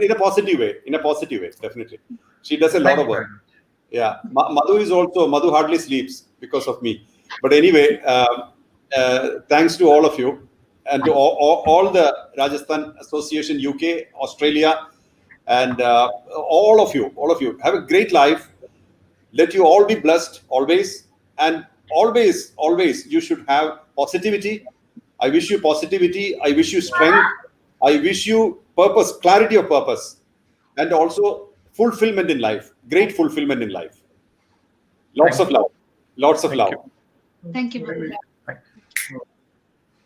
in a positive way, definitely. She does a lot of work. Yeah, Madhu hardly sleeps because of me. But anyway, thanks to all of you and to all the Rajasthan Association UK, Australia, and all of you. Have a great life. Let you all be blessed always, and always you should have positivity. I wish you positivity. I wish you strength. I wish you purpose, clarity of purpose, and also fulfillment in life, great fulfillment in life. Lots of love. Thank you.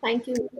Thank you.